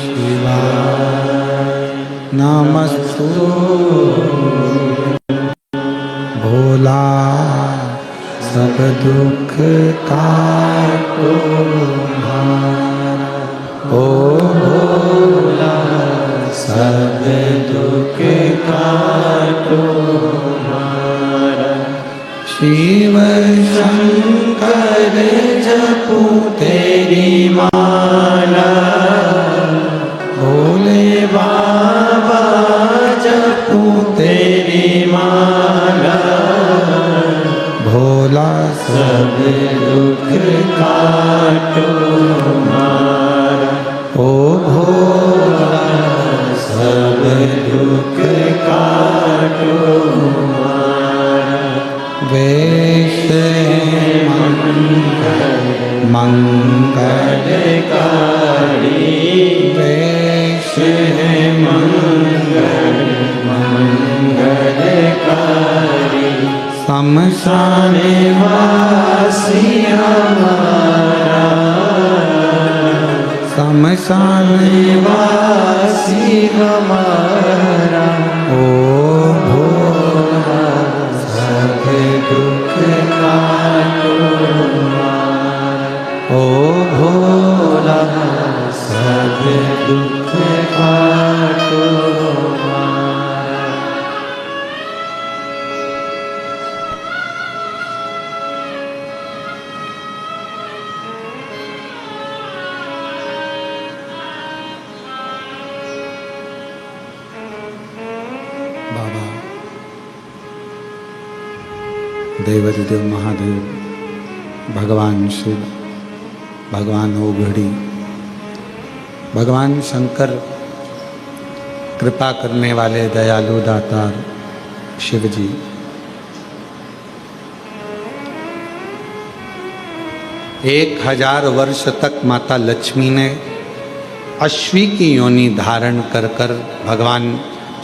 शिवाय नमस्तु भोला सब दुख काटो ओ भोला सब दुख काटो शिव शंकर जपू तेरी माला भोले बाबा जपू तेरी माला भोला सब दुख काटो मारा ओ भोला सब दुख काटो मारा वेश मंगलकारी वेश मंगलकारी शमशान वासी हमारा शमशान श्मशान निवासी हमारा ओ भोला सब दुख काटो हमारा। ओ भोला सब दुख काटो हमारा। बाबा देवाधिदेव महादेव, भगवान शिव, भगवान ओघड़ी, भगवान शंकर, कृपा करने वाले दयालु दातार शिव जी, 1000 वर्ष तक माता लक्ष्मी ने अश्वी की योनि धारण कर कर भगवान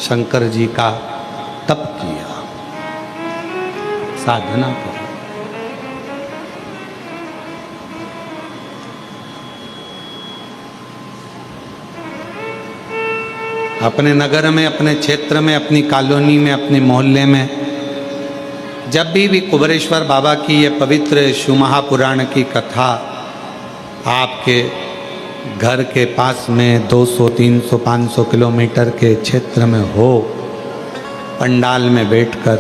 शंकर जी का तप किया, साधना कर। अपने नगर में, अपने क्षेत्र में, अपनी कॉलोनी में, अपने मोहल्ले में जब भी कुबेरेश्वर बाबा की ये पवित्र शिव महापुराण की कथा आपके घर के पास में 200, 300, 500 किलोमीटर के क्षेत्र में हो, पंडाल में बैठकर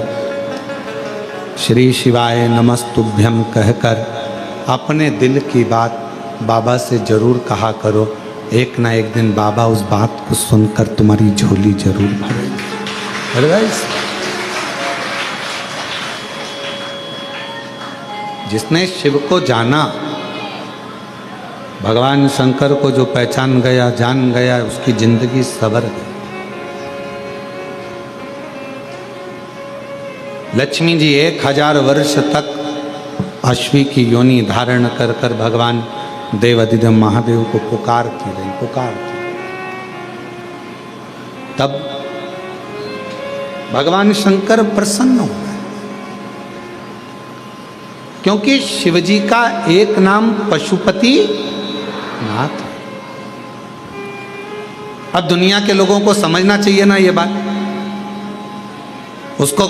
श्री शिवाय नमस्तुभ्यं कहकर अपने दिल की बात बाबा से जरूर कहा करो। एक ना एक दिन बाबा उस बात को सुनकर तुम्हारी झोली जरूर भरेंगे। जिसने शिव को जाना, भगवान शंकर को जो पहचान गया, जान गया, उसकी जिंदगी सवर गई। लक्ष्मी जी 1000 वर्ष तक अश्वी की योनि धारण कर कर भगवान देवाधिदेव महादेव को पुकारती रही, पुकारती। तब भगवान शंकर प्रसन्न हो गए, क्योंकि शिवजी का एक नाम पशुपति नाथ है। अब दुनिया के लोगों को समझना चाहिए ना ये बात। उसको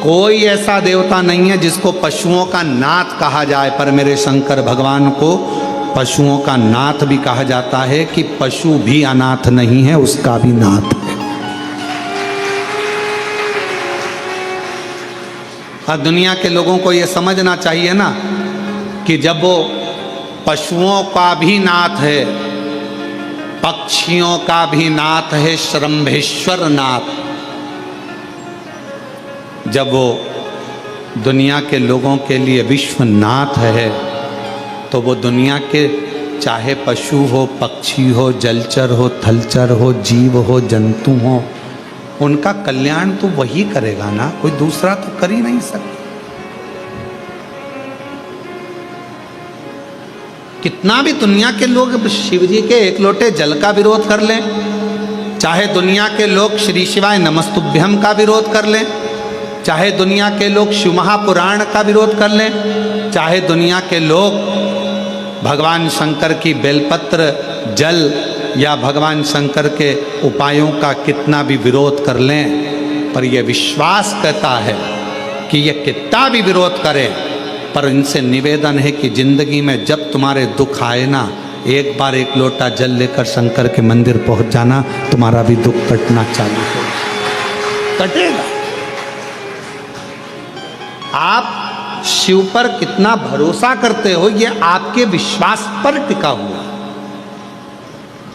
कोई ऐसा देवता नहीं है जिसको पशुओं का नाथ कहा जाए, पर मेरे शंकर भगवान को पशुओं का नाथ भी कहा जाता है कि पशु भी अनाथ नहीं है, उसका भी नाथ है। अब दुनिया के लोगों को ये समझना चाहिए ना कि जब वो पशुओं का भी नाथ है, पक्षियों का भी नाथ है, श्रम्भेश्वर नाथ, जब वो दुनिया के लोगों के लिए विश्वनाथ है, तो वो दुनिया के चाहे पशु हो, पक्षी हो, जलचर हो, थलचर हो, जीव हो, जंतु हो, उनका कल्याण तो वही करेगा ना, कोई दूसरा तो कर ही नहीं सकता। कितना भी दुनिया के लोग शिव जी के एक लोटे जल का विरोध कर लें, चाहे दुनिया के लोग श्री शिवाय नमस्तुभ्यम का विरोध कर लें, चाहे दुनिया के लोग शिव महापुराण का विरोध कर लें, चाहे दुनिया के लोग भगवान शंकर की बेलपत्र जल या भगवान शंकर के उपायों का कितना भी विरोध कर लें, पर यह विश्वास कहता है कि ये कितना भी विरोध करें, पर इनसे निवेदन है कि जिंदगी में जब तुम्हारे दुख आए ना, एक बार एक लोटा जल लेकर शंकर के मंदिर पहुंच जाना, तुम्हारा भी दुख कटना चालू हो, कटेगा। आप शिव पर कितना भरोसा करते हो, ये आपके विश्वास पर टिका हुआ।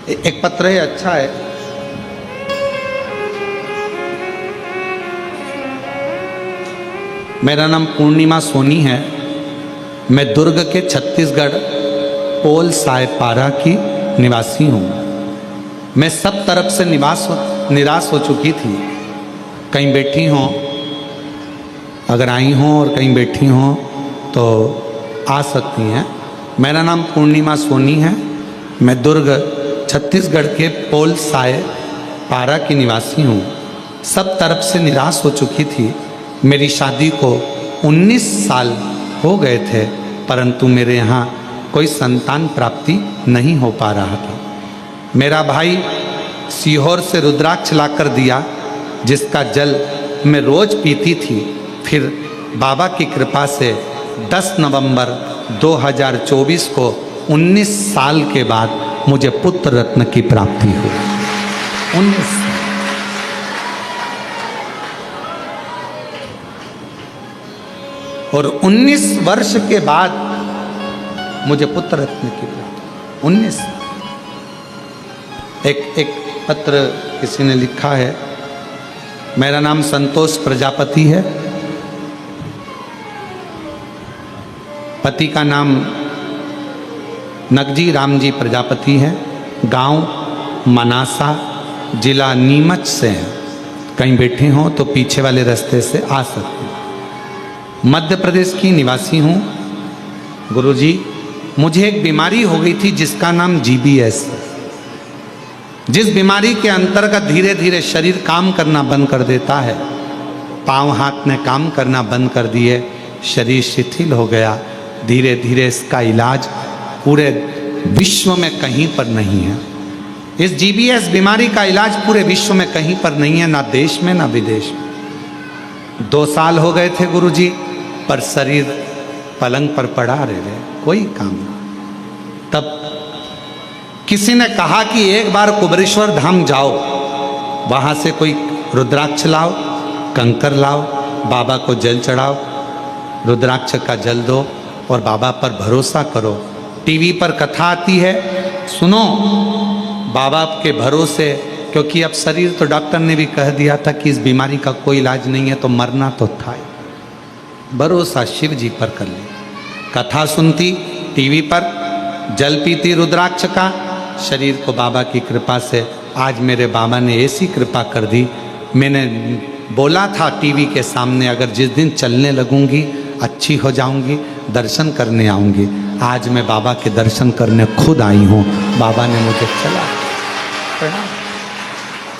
एक पत्र है, अच्छा है। मेरा नाम पूर्णिमा सोनी है, मैं दुर्ग के छत्तीसगढ़ पोल सायपारा की निवासी हूँ। मैं सब तरफ से निराश हो चुकी थी। कहीं बैठी हों, अगर आई हों और कहीं बैठी हों तो आ सकती हैं। मेरा नाम पूर्णिमा सोनी है, मैं दुर्ग छत्तीसगढ़ के पोल सायपारा की निवासी हूँ। सब तरफ से निराश हो चुकी थी। मेरी शादी को 19 साल हो गए थे, परंतु मेरे यहाँ कोई संतान प्राप्ति नहीं हो पा रहा था। मेरा भाई सीहोर से रुद्राक्ष लाकर दिया, जिसका जल मैं रोज पीती थी। फिर बाबा की कृपा से 10 नवंबर 2024 को 19 साल के बाद मुझे पुत्र रत्न की प्राप्ति हुई। 19 साल। और 19 वर्ष के बाद मुझे पुत्र रत्न की प्राप्ति। 19। एक पत्र किसी ने लिखा है, मेरा नाम संतोष प्रजापति है, पति का नाम नगजी रामजी प्रजापति है, गांव मनासा, जिला नीमच से हैं। कहीं बैठे हों तो पीछे वाले रास्ते से आ सकते हैं। मध्य प्रदेश की निवासी हूँ। गुरुजी, मुझे एक बीमारी हो गई थी जिसका नाम GBS, जिस बीमारी के अंतर्गत धीरे धीरे शरीर काम करना बंद कर देता है। पांव हाथ ने काम करना बंद कर दिए, शरीर शिथिल हो गया। धीरे धीरे इसका इलाज पूरे विश्व में कहीं पर नहीं है। इस GBS बीमारी का इलाज पूरे विश्व में कहीं पर नहीं है, ना देश में ना विदेश में। 2 साल हो गए थे गुरुजी, पर शरीर पलंग पर पड़ा रहे, कोई काम नहीं। तब किसी ने कहा कि एक बार कुबेरेश्वर धाम जाओ, वहां से कोई रुद्राक्ष लाओ, कंकर लाओ, बाबा को जल चढ़ाओ, रुद्राक्ष का जल दो और बाबा पर भरोसा करो। टीवी पर कथा आती है, सुनो बाबा के भरोसे, क्योंकि अब शरीर तो डॉक्टर ने भी कह दिया था कि इस बीमारी का कोई इलाज नहीं है, तो मरना तो था ही। भरोसा शिव जी पर कर ले। कथा सुनती टीवी पर, जल पीती रुद्राक्ष का, शरीर को बाबा की कृपा से आज मेरे बाबा ने ऐसी कृपा कर दी। मैंने बोला था टीवी के सामने, अगर जिस दिन चलने लगूंगी अच्छी हो जाऊंगी, दर्शन करने आऊंगी। आज मैं बाबा के दर्शन करने खुद आई हूँ। बाबा ने मुझे चला प्रणाम।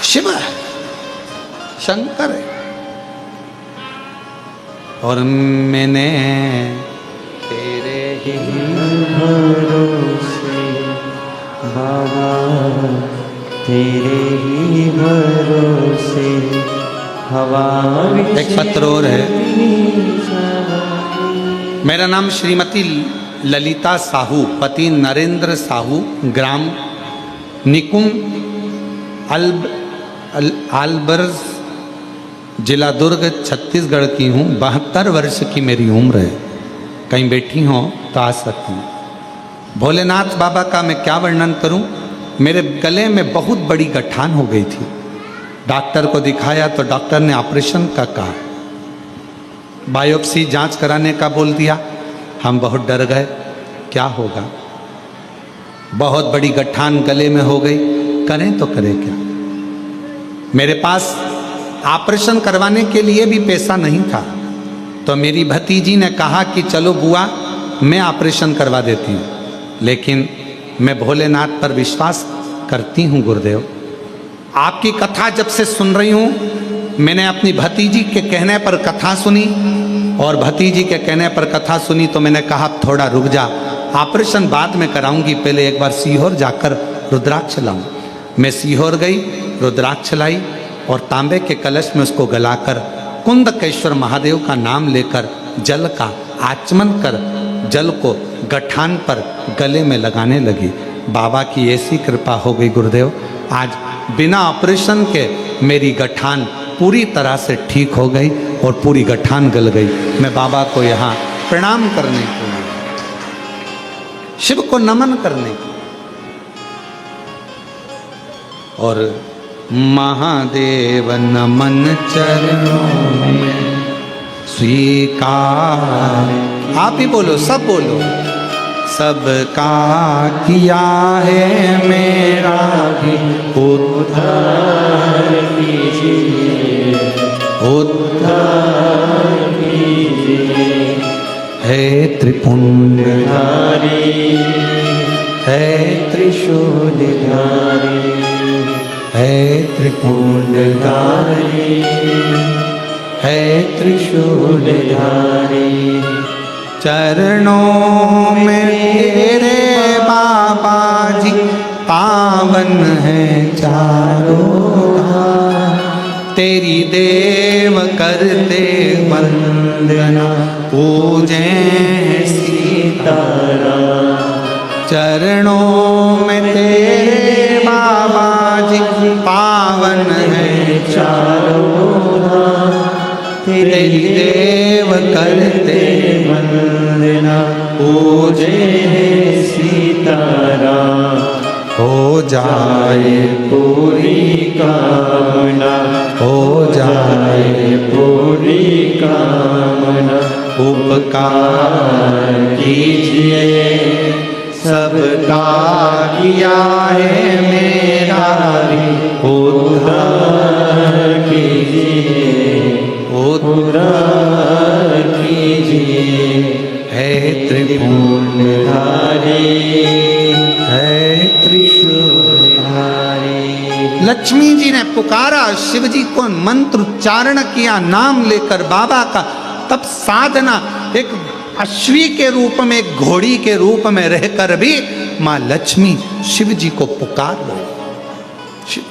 शिव शंकर है। और मैंने तेरे ही भरोसे बाबा, तेरे ही भरोसे हवा। एक पत्र और है। मेरा नाम श्रीमती ललिता साहू, पति नरेंद्र साहू, ग्राम निकुम आलबर्ज, जिला दुर्ग, छत्तीसगढ़ की हूँ। 72 वर्ष की मेरी उम्र है। कहीं बैठी हो तो आ सकती हूँ। भोलेनाथ बाबा का मैं क्या वर्णन करूँ। मेरे गले में बहुत बड़ी गठान हो गई थी। डॉक्टर को दिखाया तो डॉक्टर ने ऑपरेशन का कहा, बायोप्सी जांच कराने का बोल दिया। हम बहुत डर गए, क्या होगा। बहुत बड़ी गठान गले में हो गई, करें तो करें क्या। मेरे पास ऑपरेशन करवाने के लिए भी पैसा नहीं था, तो मेरी भतीजी ने कहा कि चलो बुआ मैं ऑपरेशन करवा देती हूँ। लेकिन मैं भोलेनाथ पर विश्वास करती हूँ गुरुदेव। आपकी कथा जब से सुन रही हूँ, मैंने अपनी भतीजी के कहने पर कथा सुनी, और भतीजी के कहने पर कथा सुनी तो मैंने कहा थोड़ा रुक जा, ऑपरेशन बाद में कराऊंगी, पहले एक बार सीहोर जाकर रुद्राक्ष लाऊं। मैं सीहोर गई, रुद्राक्ष लाई और तांबे के कलश में उसको गलाकर कुंदकेश्वर महादेव का नाम लेकर जल का आचमन कर जल को गठान पर गले में लगाने लगी। बाबा की ऐसी कृपा हो गई गुरुदेव, आज बिना ऑपरेशन के मेरी गठान पूरी तरह से ठीक हो गई और पूरी गठान गल गई। मैं बाबा को यहाँ प्रणाम करने के लिए, शिव को नमन करने के लिए, और महादेव नमन चरणों में स्वीकार। आप ही बोलो, सब बोलो। सबका किया है मेरा भी उद्धार कीजिए, उद्धार कीजिए। है त्रिपुंडधारी, है त्रिशूलधारी, है त्रिपुंडधारी, है त्रिशूलधारी। चरणों में तेरे बाबा जी पावन है चारों धाम। तेरी देव करते वंदना, पूजे सीताराम। चरणों में तेरे बाबा जी, पावन है चारों धाम। तेरी देव करते वंदना, पूजे सीताराम। हो जाए पूरी कामना, हो जाए पूरी कामना। उपकार कीजिए सबका किया है मेरा भी उद्धार कीजिए, उद्धार कीजिए। है त्रिपुंडधारी, है त्रिशूलधारी। लक्ष्मी जी ने पुकारा, शिव जी को मंत्र उच्चारण किया, नाम लेकर बाबा का। तब साधना एक अश्वी के रूप में, एक घोड़ी के रूप में रहकर भी माँ लक्ष्मी शिव जी को पुकार रही।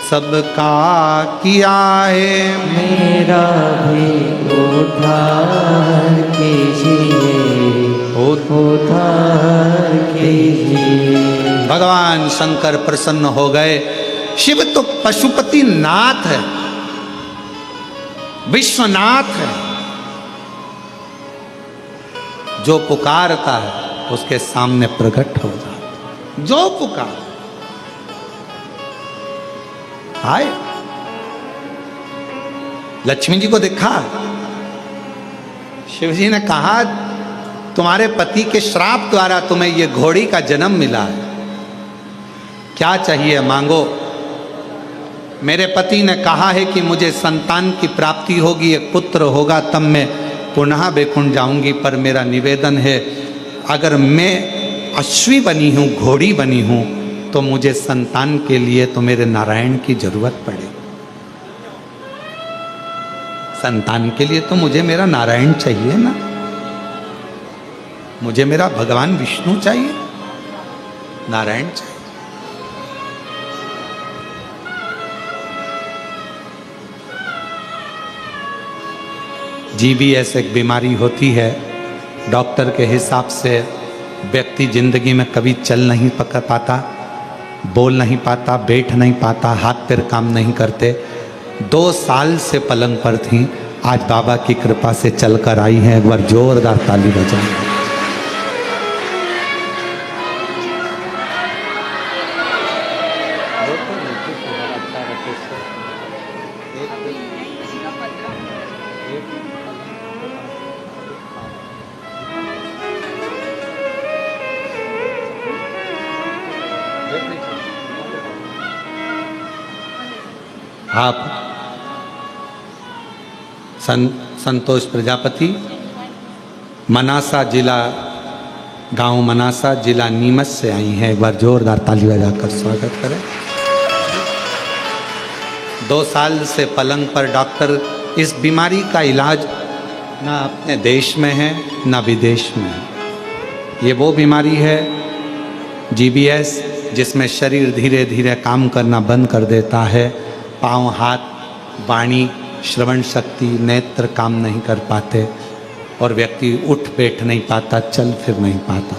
सबका किया है मेरा भी उद्धार कीजिए, उद्धार कीजिए। भगवान शंकर प्रसन्न हो गए। शिव तो पशुपति नाथ है, विश्वनाथ है। जो पुकारता है उसके सामने प्रकट हो जाता। जो पुकार आए, लक्ष्मी जी को देखा, शिव जी ने कहा तुम्हारे पति के श्राप द्वारा तुम्हें यह घोड़ी का जन्म मिला है, क्या चाहिए मांगो। मेरे पति ने कहा है कि मुझे संतान की प्राप्ति होगी, एक पुत्र होगा, तब मैं पुनः बैकुंठ जाऊंगी। पर मेरा निवेदन है, अगर मैं अश्वी बनी हूँ, घोड़ी बनी हूँ, तो मुझे संतान के लिए तो मेरे नारायण की जरूरत पड़ेगी। संतान के लिए तो मुझे मेरा नारायण चाहिए ना, मुझे मेरा भगवान विष्णु चाहिए, नारायण चाहिए। GBS एक बीमारी होती है, डॉक्टर के हिसाब से व्यक्ति जिंदगी में कभी चल नहीं पाता, बोल नहीं पाता, बैठ नहीं पाता, हाथ पैर काम नहीं करते। 2 साल से पलंग पर थी, आज बाबा की कृपा से चलकर आई हैं। एक बार जोरदार ताली बजाएं। आप संतोष प्रजापति, मनासा जिला, गांव मनासा, जिला नीमच से आई हैं। एक बार जोरदार ताली बजाकर स्वागत करें। 2 साल से पलंग पर डॉक्टर, इस बीमारी का इलाज ना अपने देश में है ना विदेश में है। ये वो बीमारी है GBS, जिसमें शरीर धीरे धीरे काम करना बंद कर देता है। पाँव, हाथ, वाणी, श्रवण शक्ति, नेत्र काम नहीं कर पाते और व्यक्ति उठ बैठ नहीं पाता, चल फिर नहीं पाता।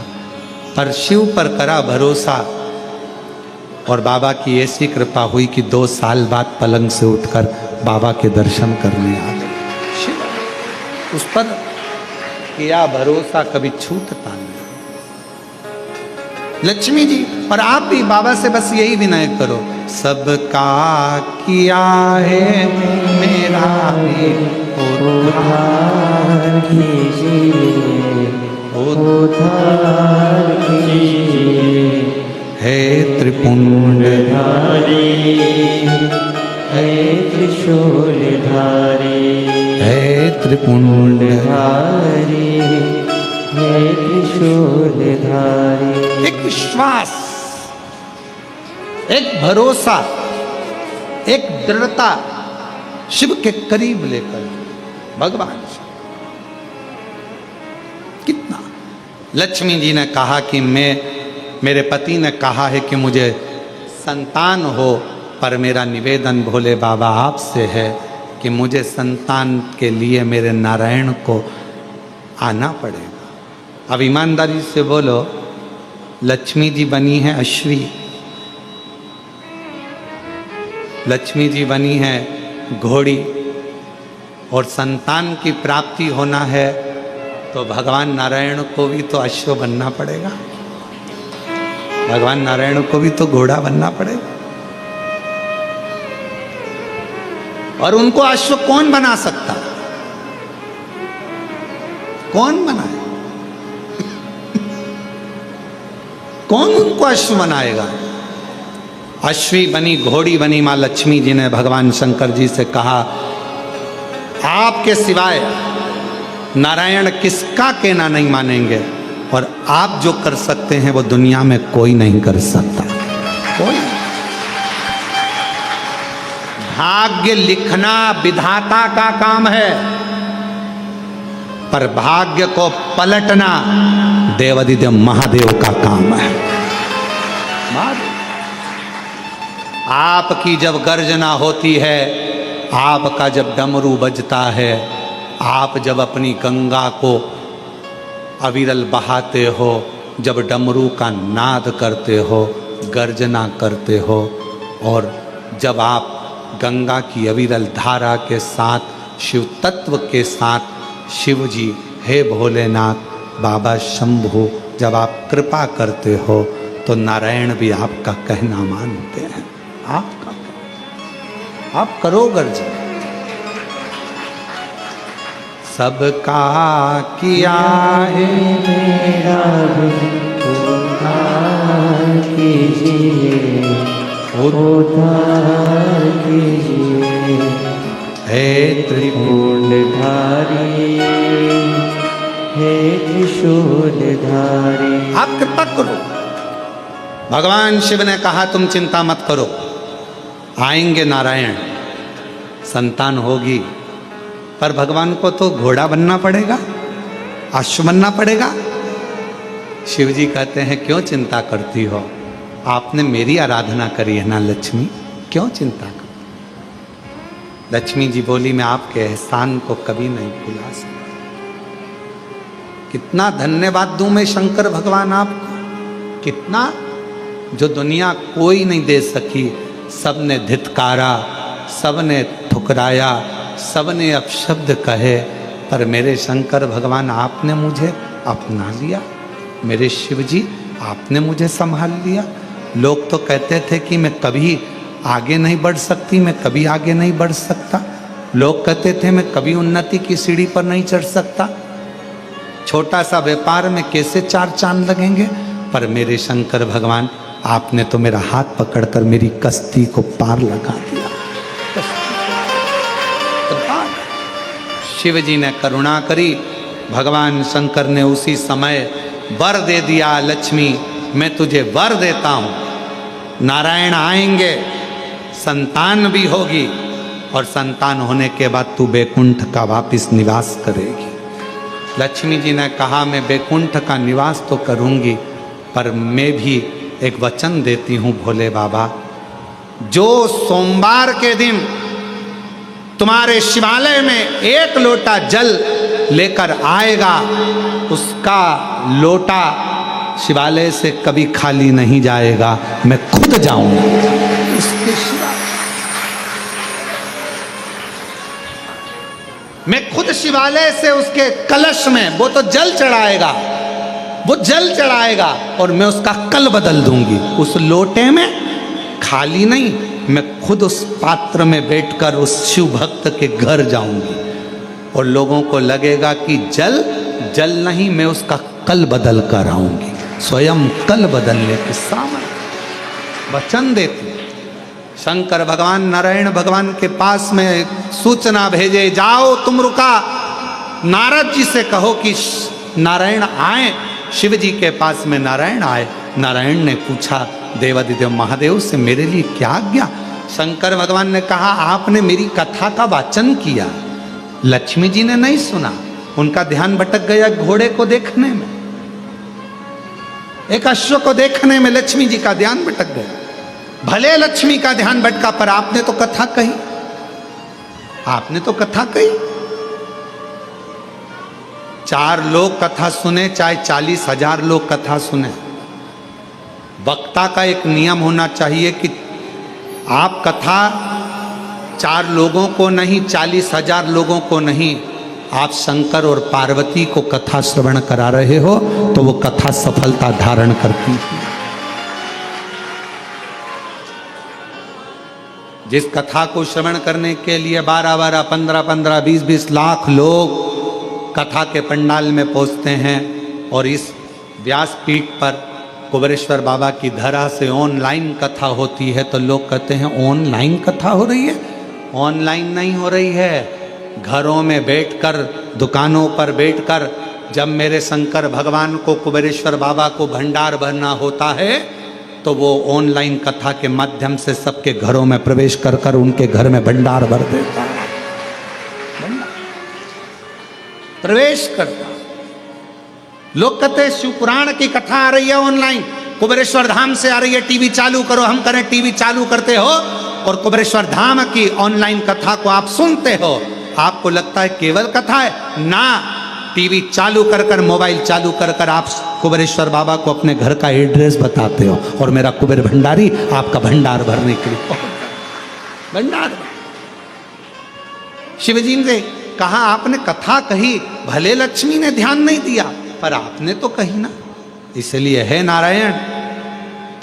पर शिव पर करा भरोसा और बाबा की ऐसी कृपा हुई कि 2 साल बाद पलंग से उठकर बाबा के दर्शन करने आ गए। शिव उस पर किया भरोसा, कभी छूटता नहीं। लक्ष्मी जी और आप भी बाबा से बस यही विनय करो, सबका किया है मेरा भी उद्धार कीजिए, उद्धार कीजिए। है त्रिपुंडधारी, है त्रिशूलधारी, है त्रिपुंडधारी, है त्रिशूलधारी। एक विश्वास, एक भरोसा, एक दृढ़ता शिव के करीब लेकर भगवान कितना। लक्ष्मी जी ने कहा कि मैं मेरे पति ने कहा है कि मुझे संतान हो, पर मेरा निवेदन भोले बाबा आपसे है कि मुझे संतान के लिए मेरे नारायण को आना पड़ेगा। अब ईमानदारी से बोलो, लक्ष्मी जी बनी है अश्वी, लक्ष्मी जी बनी है घोड़ी, और संतान की प्राप्ति होना है तो भगवान नारायण को भी तो अश्व बनना पड़ेगा, भगवान नारायण को भी तो घोड़ा बनना पड़ेगा। और उनको अश्व कौन बना सकता, कौन बनाए, कौन उनको अश्व बनाएगा। अश्वी बनी, घोड़ी बनी मां लक्ष्मी जी ने भगवान शंकर जी से कहा, आपके सिवाय नारायण किसका कहना नहीं मानेंगे, और आप जो कर सकते हैं वो दुनिया में कोई नहीं कर सकता, कोई। भाग्य लिखना विधाता का काम है, पर भाग्य को पलटना देवादिदेव महादेव का काम है। आपकी जब गर्जना होती है, आपका जब डमरू बजता है, आप जब अपनी गंगा को अविरल बहाते हो, जब डमरू का नाद करते हो, गर्जना करते हो, और जब आप गंगा की अविरल धारा के साथ शिव तत्व के साथ शिव जी हे भोलेनाथ बाबा शंभु जब आप कृपा करते हो तो नारायण भी आपका कहना मानते हैं। आपका आप करो गर्जना। सबका किया है मेरा उद्धार कीजिए, उद्धार कीजिए, हे त्रिपुंडधारी, हे त्रिशूलधारी। आप कृपा करो। भगवान शिव ने कहा तुम चिंता मत करो, आएंगे नारायण, संतान होगी, पर भगवान को तो घोड़ा बनना पड़ेगा, अश्व बनना पड़ेगा। शिव जी कहते हैं क्यों चिंता करती हो, आपने मेरी आराधना करी है ना लक्ष्मी, क्यों चिंता कर। लक्ष्मी जी बोली मैं आपके एहसान को कभी नहीं भुला सकती। कितना धन्यवाद दूं मैं शंकर भगवान आपको, कितना, जो दुनिया कोई नहीं दे सकी। सबने धित्कारा, सबने ठुकराया, सबने अपशब्द कहे, पर मेरे शंकर भगवान आपने मुझे अपना लिया। मेरे शिव जी आपने मुझे संभाल लिया। लोग तो कहते थे कि मैं कभी आगे नहीं बढ़ सकती, मैं कभी आगे नहीं बढ़ सकता। लोग कहते थे मैं कभी उन्नति की सीढ़ी पर नहीं चढ़ सकता। छोटा सा व्यापार में कैसे 4 चांद लगेंगे, पर मेरे शंकर भगवान आपने तो मेरा हाथ पकड़कर मेरी कश्ती को पार लगा दिया। शिव जी ने करुणा करी, भगवान शंकर ने उसी समय वर दे दिया, लक्ष्मी मैं तुझे वर देता हूँ, नारायण आएंगे, संतान भी होगी, और संतान होने के बाद तू बैकुंठ का वापिस निवास करेगी। लक्ष्मी जी ने कहा मैं बैकुंठ का निवास तो करूँगी, पर मैं भी एक वचन देती हूँ भोले बाबा, जो सोमवार के दिन तुम्हारे शिवालय में 1 लोटा जल लेकर आएगा, उसका लोटा शिवालय से कभी खाली नहीं जाएगा, मैं खुद जाऊंगा उसके शिवालय, मैं खुद शिवालय से उसके कलश में वो तो जल चढ़ाएगा, वो जल चढ़ाएगा, और मैं उसका कल बदल दूंगी। उस लोटे में खाली नहीं, मैं खुद उस पात्र में बैठकर उस शिव भक्त के घर जाऊंगी, और लोगों को लगेगा कि जल जल नहीं, मैं उसका कल बदल कर आऊंगी। स्वयं कल बदलने के सामर्थ्य वचन देती। शंकर भगवान नारायण भगवान के पास में सूचना भेजे, जाओ तुम रुका, नारद जी से कहो कि नारायण आए। शिव जी के पास में नारायण आए। नारायण ने पूछा देवादिदेव महादेव से मेरे लिए क्या आज्ञा। शंकर भगवान ने कहा आपने मेरी कथा का वाचन किया, लक्ष्मी जी ने नहीं सुना, उनका ध्यान भटक गया घोड़े को देखने में। एक अश्व को देखने में लक्ष्मी जी का ध्यान भटक गया। भले लक्ष्मी का ध्यान भटका, पर आपने तो कथा कही, आपने तो कथा कही। 4 लोग कथा सुने, चाहे 40,000 लोग कथा सुने, वक्ता का एक नियम होना चाहिए कि आप कथा 4 लोगों को नहीं, 40,000 लोगों को नहीं, आप शंकर और पार्वती को कथा श्रवण करा रहे हो तो वो कथा सफलता धारण करती है। जिस कथा को श्रवण करने के लिए 12-12, 15-15, 20-20 लाख लोग कथा के पंडाल में पहुंचते हैं, और इस व्यासपीठ पर कुबेरेश्वर बाबा की धरा से ऑनलाइन कथा होती है, तो लोग कहते हैं ऑनलाइन कथा हो रही है। ऑनलाइन नहीं हो रही है, घरों में बैठकर, दुकानों पर बैठकर, जब मेरे शंकर भगवान को, कुबेरेश्वर बाबा को भंडार भरना होता है, तो वो ऑनलाइन कथा के माध्यम से सबके घरों में प्रवेश कर कर उनके घर में भंडार भर देता है, प्रवेश करता। लोग कहते हैं शिव पुराण की कथा आ रही है ऑनलाइन, कुबेरेश्वर धाम से आ रही है, टीवी चालू करो। हम करें टीवी चालू करते हो और कुबेरेश्वर धाम की ऑनलाइन कथा को आप सुनते हो, आपको लगता है केवल कथा है ना। टीवी चालू कर कर, मोबाइल चालू कर कर आप कुबेरेश्वर बाबा को अपने घर का एड्रेस बताते हो, और मेरा कुबेर भंडारी आपका भंडार भरने के लिए भंडार। शिवजी ने कहा आपने कथा कही, भले लक्ष्मी ने ध्यान नहीं दिया, पर आपने तो कही ना। इसलिए है नारायण,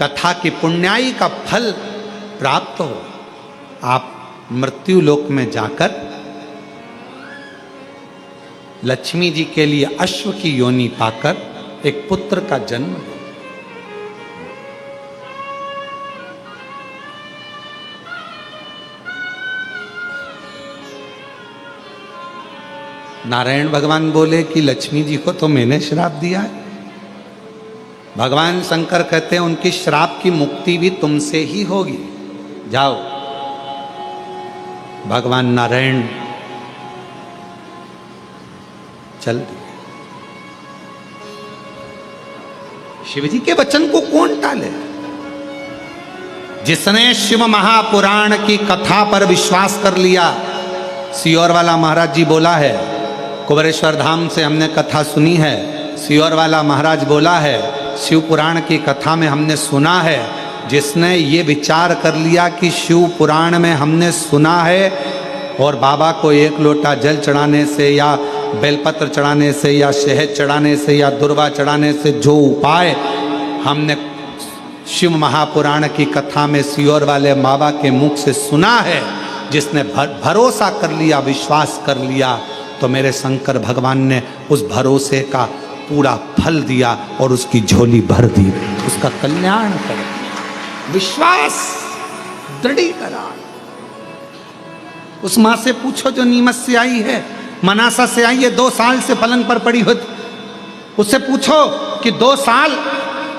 कथा की पुण्याई का फल प्राप्त हो। आप मृत्यु लोक में जाकर लक्ष्मी जी के लिए अश्व की योनि पाकर एक पुत्र का जन्म दो। नारायण भगवान बोले कि लक्ष्मी जी को तो मैंने श्राप दिया है। भगवान शंकर कहते हैं उनकी श्राप की मुक्ति भी तुमसे ही होगी, जाओ। भगवान नारायण चल दिए। शिवजी के वचन को कौन टाले? जिसने शिव महापुराण की कथा पर विश्वास कर लिया। सियोर वाला महाराज जी बोला है, कुबेरेश्वर धाम से हमने कथा सुनी है। सियोर वाला महाराज बोला है, शिव पुराण की कथा में हमने सुना है। जिसने ये विचार कर लिया कि शिव पुराण में हमने सुना है और बाबा को 1 लोटा जल चढ़ाने से या बेलपत्र चढ़ाने से या शहद चढ़ाने से या दुर्वा चढ़ाने से जो उपाय हमने शिव महापुराण की कथा में सियोर वाले बाबा के मुख से सुना है, जिसने भरोसा कर लिया, विश्वास कर लिया, तो मेरे शंकर भगवान ने उस भरोसे का पूरा फल दिया और उसकी झोली भर दी, उसका कल्याण कर दिया। विश्वास दृढ़ीकरण। उस माँ से पूछो जो नीमच से आई है, मनासा से आई है, 2 साल से पलंग पर पड़ी हुई, उससे पूछो कि 2 साल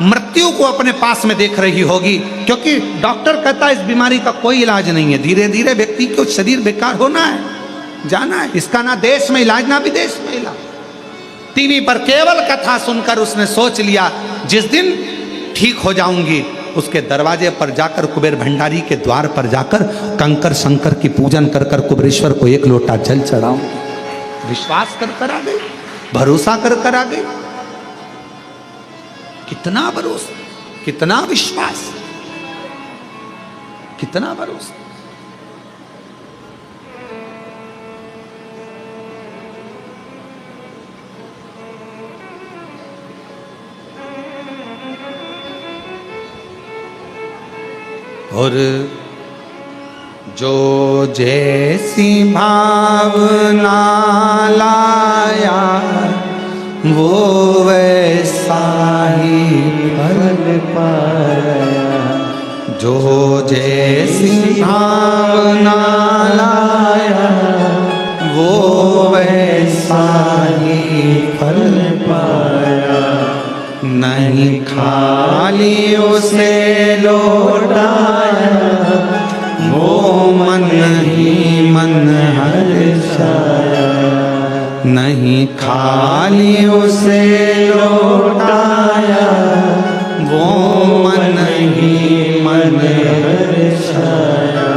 मृत्यु को अपने पास में देख रही होगी, क्योंकि डॉक्टर कहता है इस बीमारी का कोई इलाज नहीं है, धीरे धीरे व्यक्ति को शरीर बेकार होना है, जाना है। इसका ना देश में इलाज ना विदेश में इलाज। टीवी पर केवल कथा सुनकर उसने सोच लिया जिस दिन ठीक हो जाऊंगी, उसके दरवाजे पर जाकर, कुबेर भंडारी के द्वार पर जाकर कंकर शंकर की पूजन कर कर कुबेरेश्वर को 1 लोटा जल चढ़ाऊं। विश्वास कर कर आ गई, भरोसा कर कर आ गई। कितना भरोसा, कितना विश्वास, कितना भरोसा। और जो जैसी भावना लाया वो वैसा ही फल पाया। जो जैसी भावना लाया वो वैसा ही फल पाया। नहीं खाली उसे लौटाया वो मन ही मन हर्षाया। नहीं खाली उसे लौटाया वो मन ही मन हर्षाया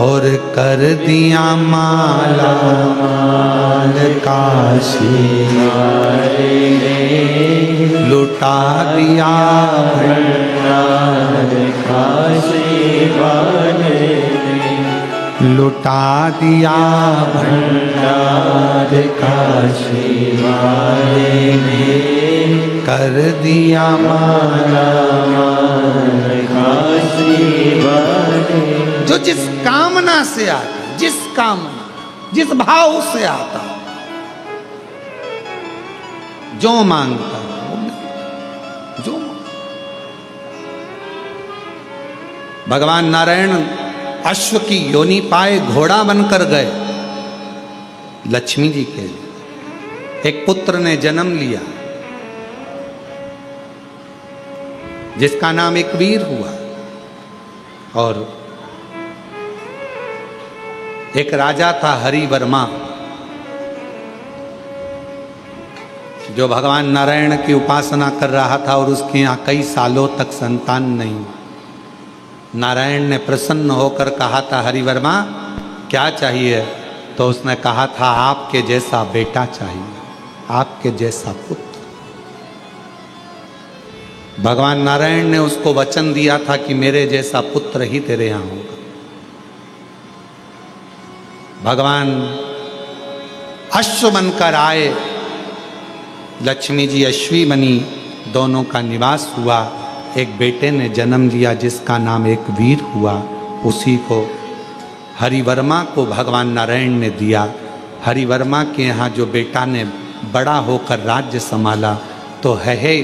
और कर दिया माला माल काशी वाले ने लुटा दिया भंडार काशी वाले ने लुटा दिया भंडार काशी वाले ने कर दिया माला माल काशी वाले जो जिस कामना से आता, जिस कामना जिस भाव से आता, जो मांगता वो मिलता, जो भगवान नारायण अश्व की योनि पाए घोड़ा बनकर गए लक्ष्मी जी के लिए। एक पुत्र ने जन्म लिया जिसका नाम एक वीर हुआ, और एक राजा था हरिवर्मा जो भगवान नारायण की उपासना कर रहा था और उसके यहाँ कई सालों तक संतान नहीं। नारायण ने प्रसन्न होकर कहा था, हरिवर्मा क्या चाहिए? तो उसने कहा था, आपके जैसा बेटा चाहिए, आपके जैसा पुत्र। भगवान नारायण ने उसको वचन दिया था कि मेरे जैसा पुत्र ही तेरे यहाँ होगा। भगवान अश्व बनकर आए, लक्ष्मी जी अश्वी बनी, दोनों का निवास हुआ। एक बेटे ने जन्म लिया जिसका नाम एक वीर हुआ। उसी को हरिवर्मा को भगवान नारायण ने दिया। हरिवर्मा के यहाँ जो बेटा ने बड़ा होकर राज्य संभाला तो है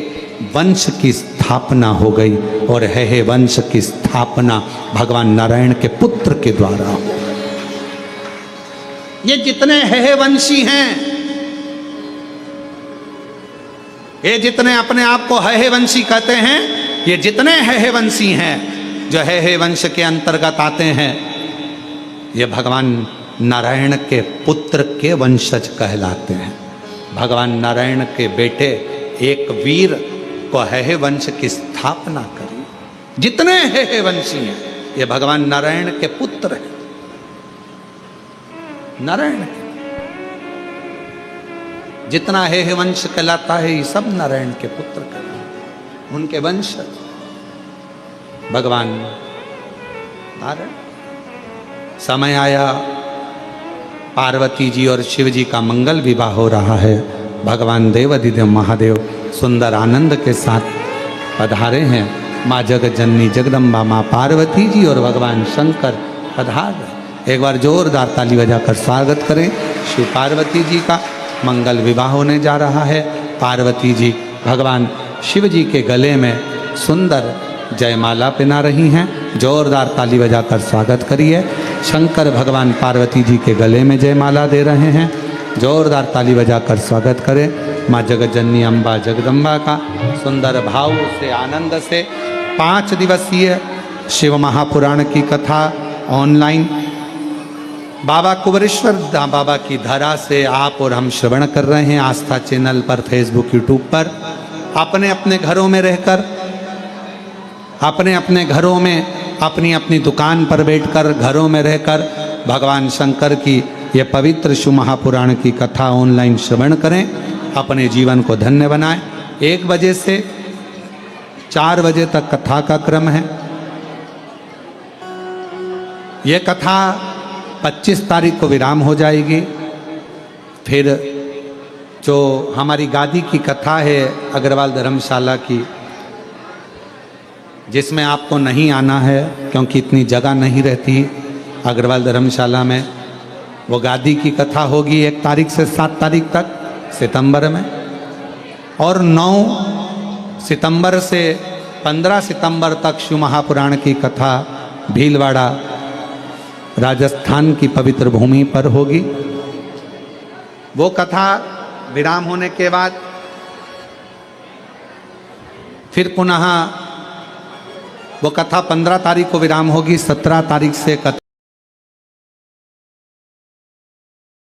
वंश की स्थापना हो गई, और है वंश की स्थापना भगवान नारायण के पुत्र के द्वारा हो। ये जितने है वंशी हैं, ये जितने अपने आप को है वंशी कहते हैं, ये जितने है वंशी हैं जो है वंश के अंतर्गत आते हैं, ये भगवान नारायण के पुत्र के वंशज कहलाते हैं। भगवान नारायण के बेटे एक वीर को है वंश की स्थापना करी। जितने है वंशी हैं ये भगवान नारायण के पुत्र हैं। नारायण के जितना है वंश कहलाता है ये सब नारायण के पुत्र कहलाते, उनके वंश भगवान नारायण। समय आया, पार्वती जी और शिव जी का मंगल विवाह हो रहा है। भगवान देवाधिदेव महादेव सुंदर आनंद के साथ पधारे हैं। माँ जगत जननी जगदम्बा माँ पार्वती जी और भगवान शंकर पधार रहे। एक बार जोरदार ताली बजाकर स्वागत करें। श्री पार्वती जी का मंगल विवाह होने जा रहा है। पार्वती जी भगवान शिव जी के गले में सुंदर जयमाला पहना रही हैं। जोरदार ताली बजाकर स्वागत करिए। शंकर भगवान पार्वती जी के गले में जयमाला दे रहे हैं। जोरदार ताली बजाकर स्वागत करें। माँ जगत जननी अम्बा जगदम्बा का सुंदर भाव से आनंद से 5 दिवसीय शिव महापुराण की कथा ऑनलाइन बाबा कुबरेश्वर बाबा की धरा से आप और हम श्रवण कर रहे हैं। आस्था चैनल पर, फेसबुक, यूट्यूब पर, अपने अपने घरों में रहकर, अपने अपने घरों में, अपनी अपनी दुकान पर बैठकर, घरों में रहकर भगवान शंकर की ये पवित्र शिव महापुराण की कथा ऑनलाइन श्रवण करें। अपने जीवन को धन्य बनाएं। 1 बजे से 4 बजे तक कथा का क्रम है। ये कथा 25 तारीख को विराम हो जाएगी। फिर जो हमारी गादी की कथा है अग्रवाल धर्मशाला की, जिसमें आपको नहीं आना है क्योंकि इतनी जगह नहीं रहती अग्रवाल धर्मशाला में, वो गादी की कथा होगी 1 तारीख से 7 तारीख तक सितंबर में, और 9 सितंबर से 15 सितंबर तक शिव महापुराण की कथा भीलवाड़ा राजस्थान की पवित्र भूमि पर होगी। वो कथा विराम होने के बाद फिर पुनः वो कथा 15 तारीख को विराम होगी। 17 तारीख से कथा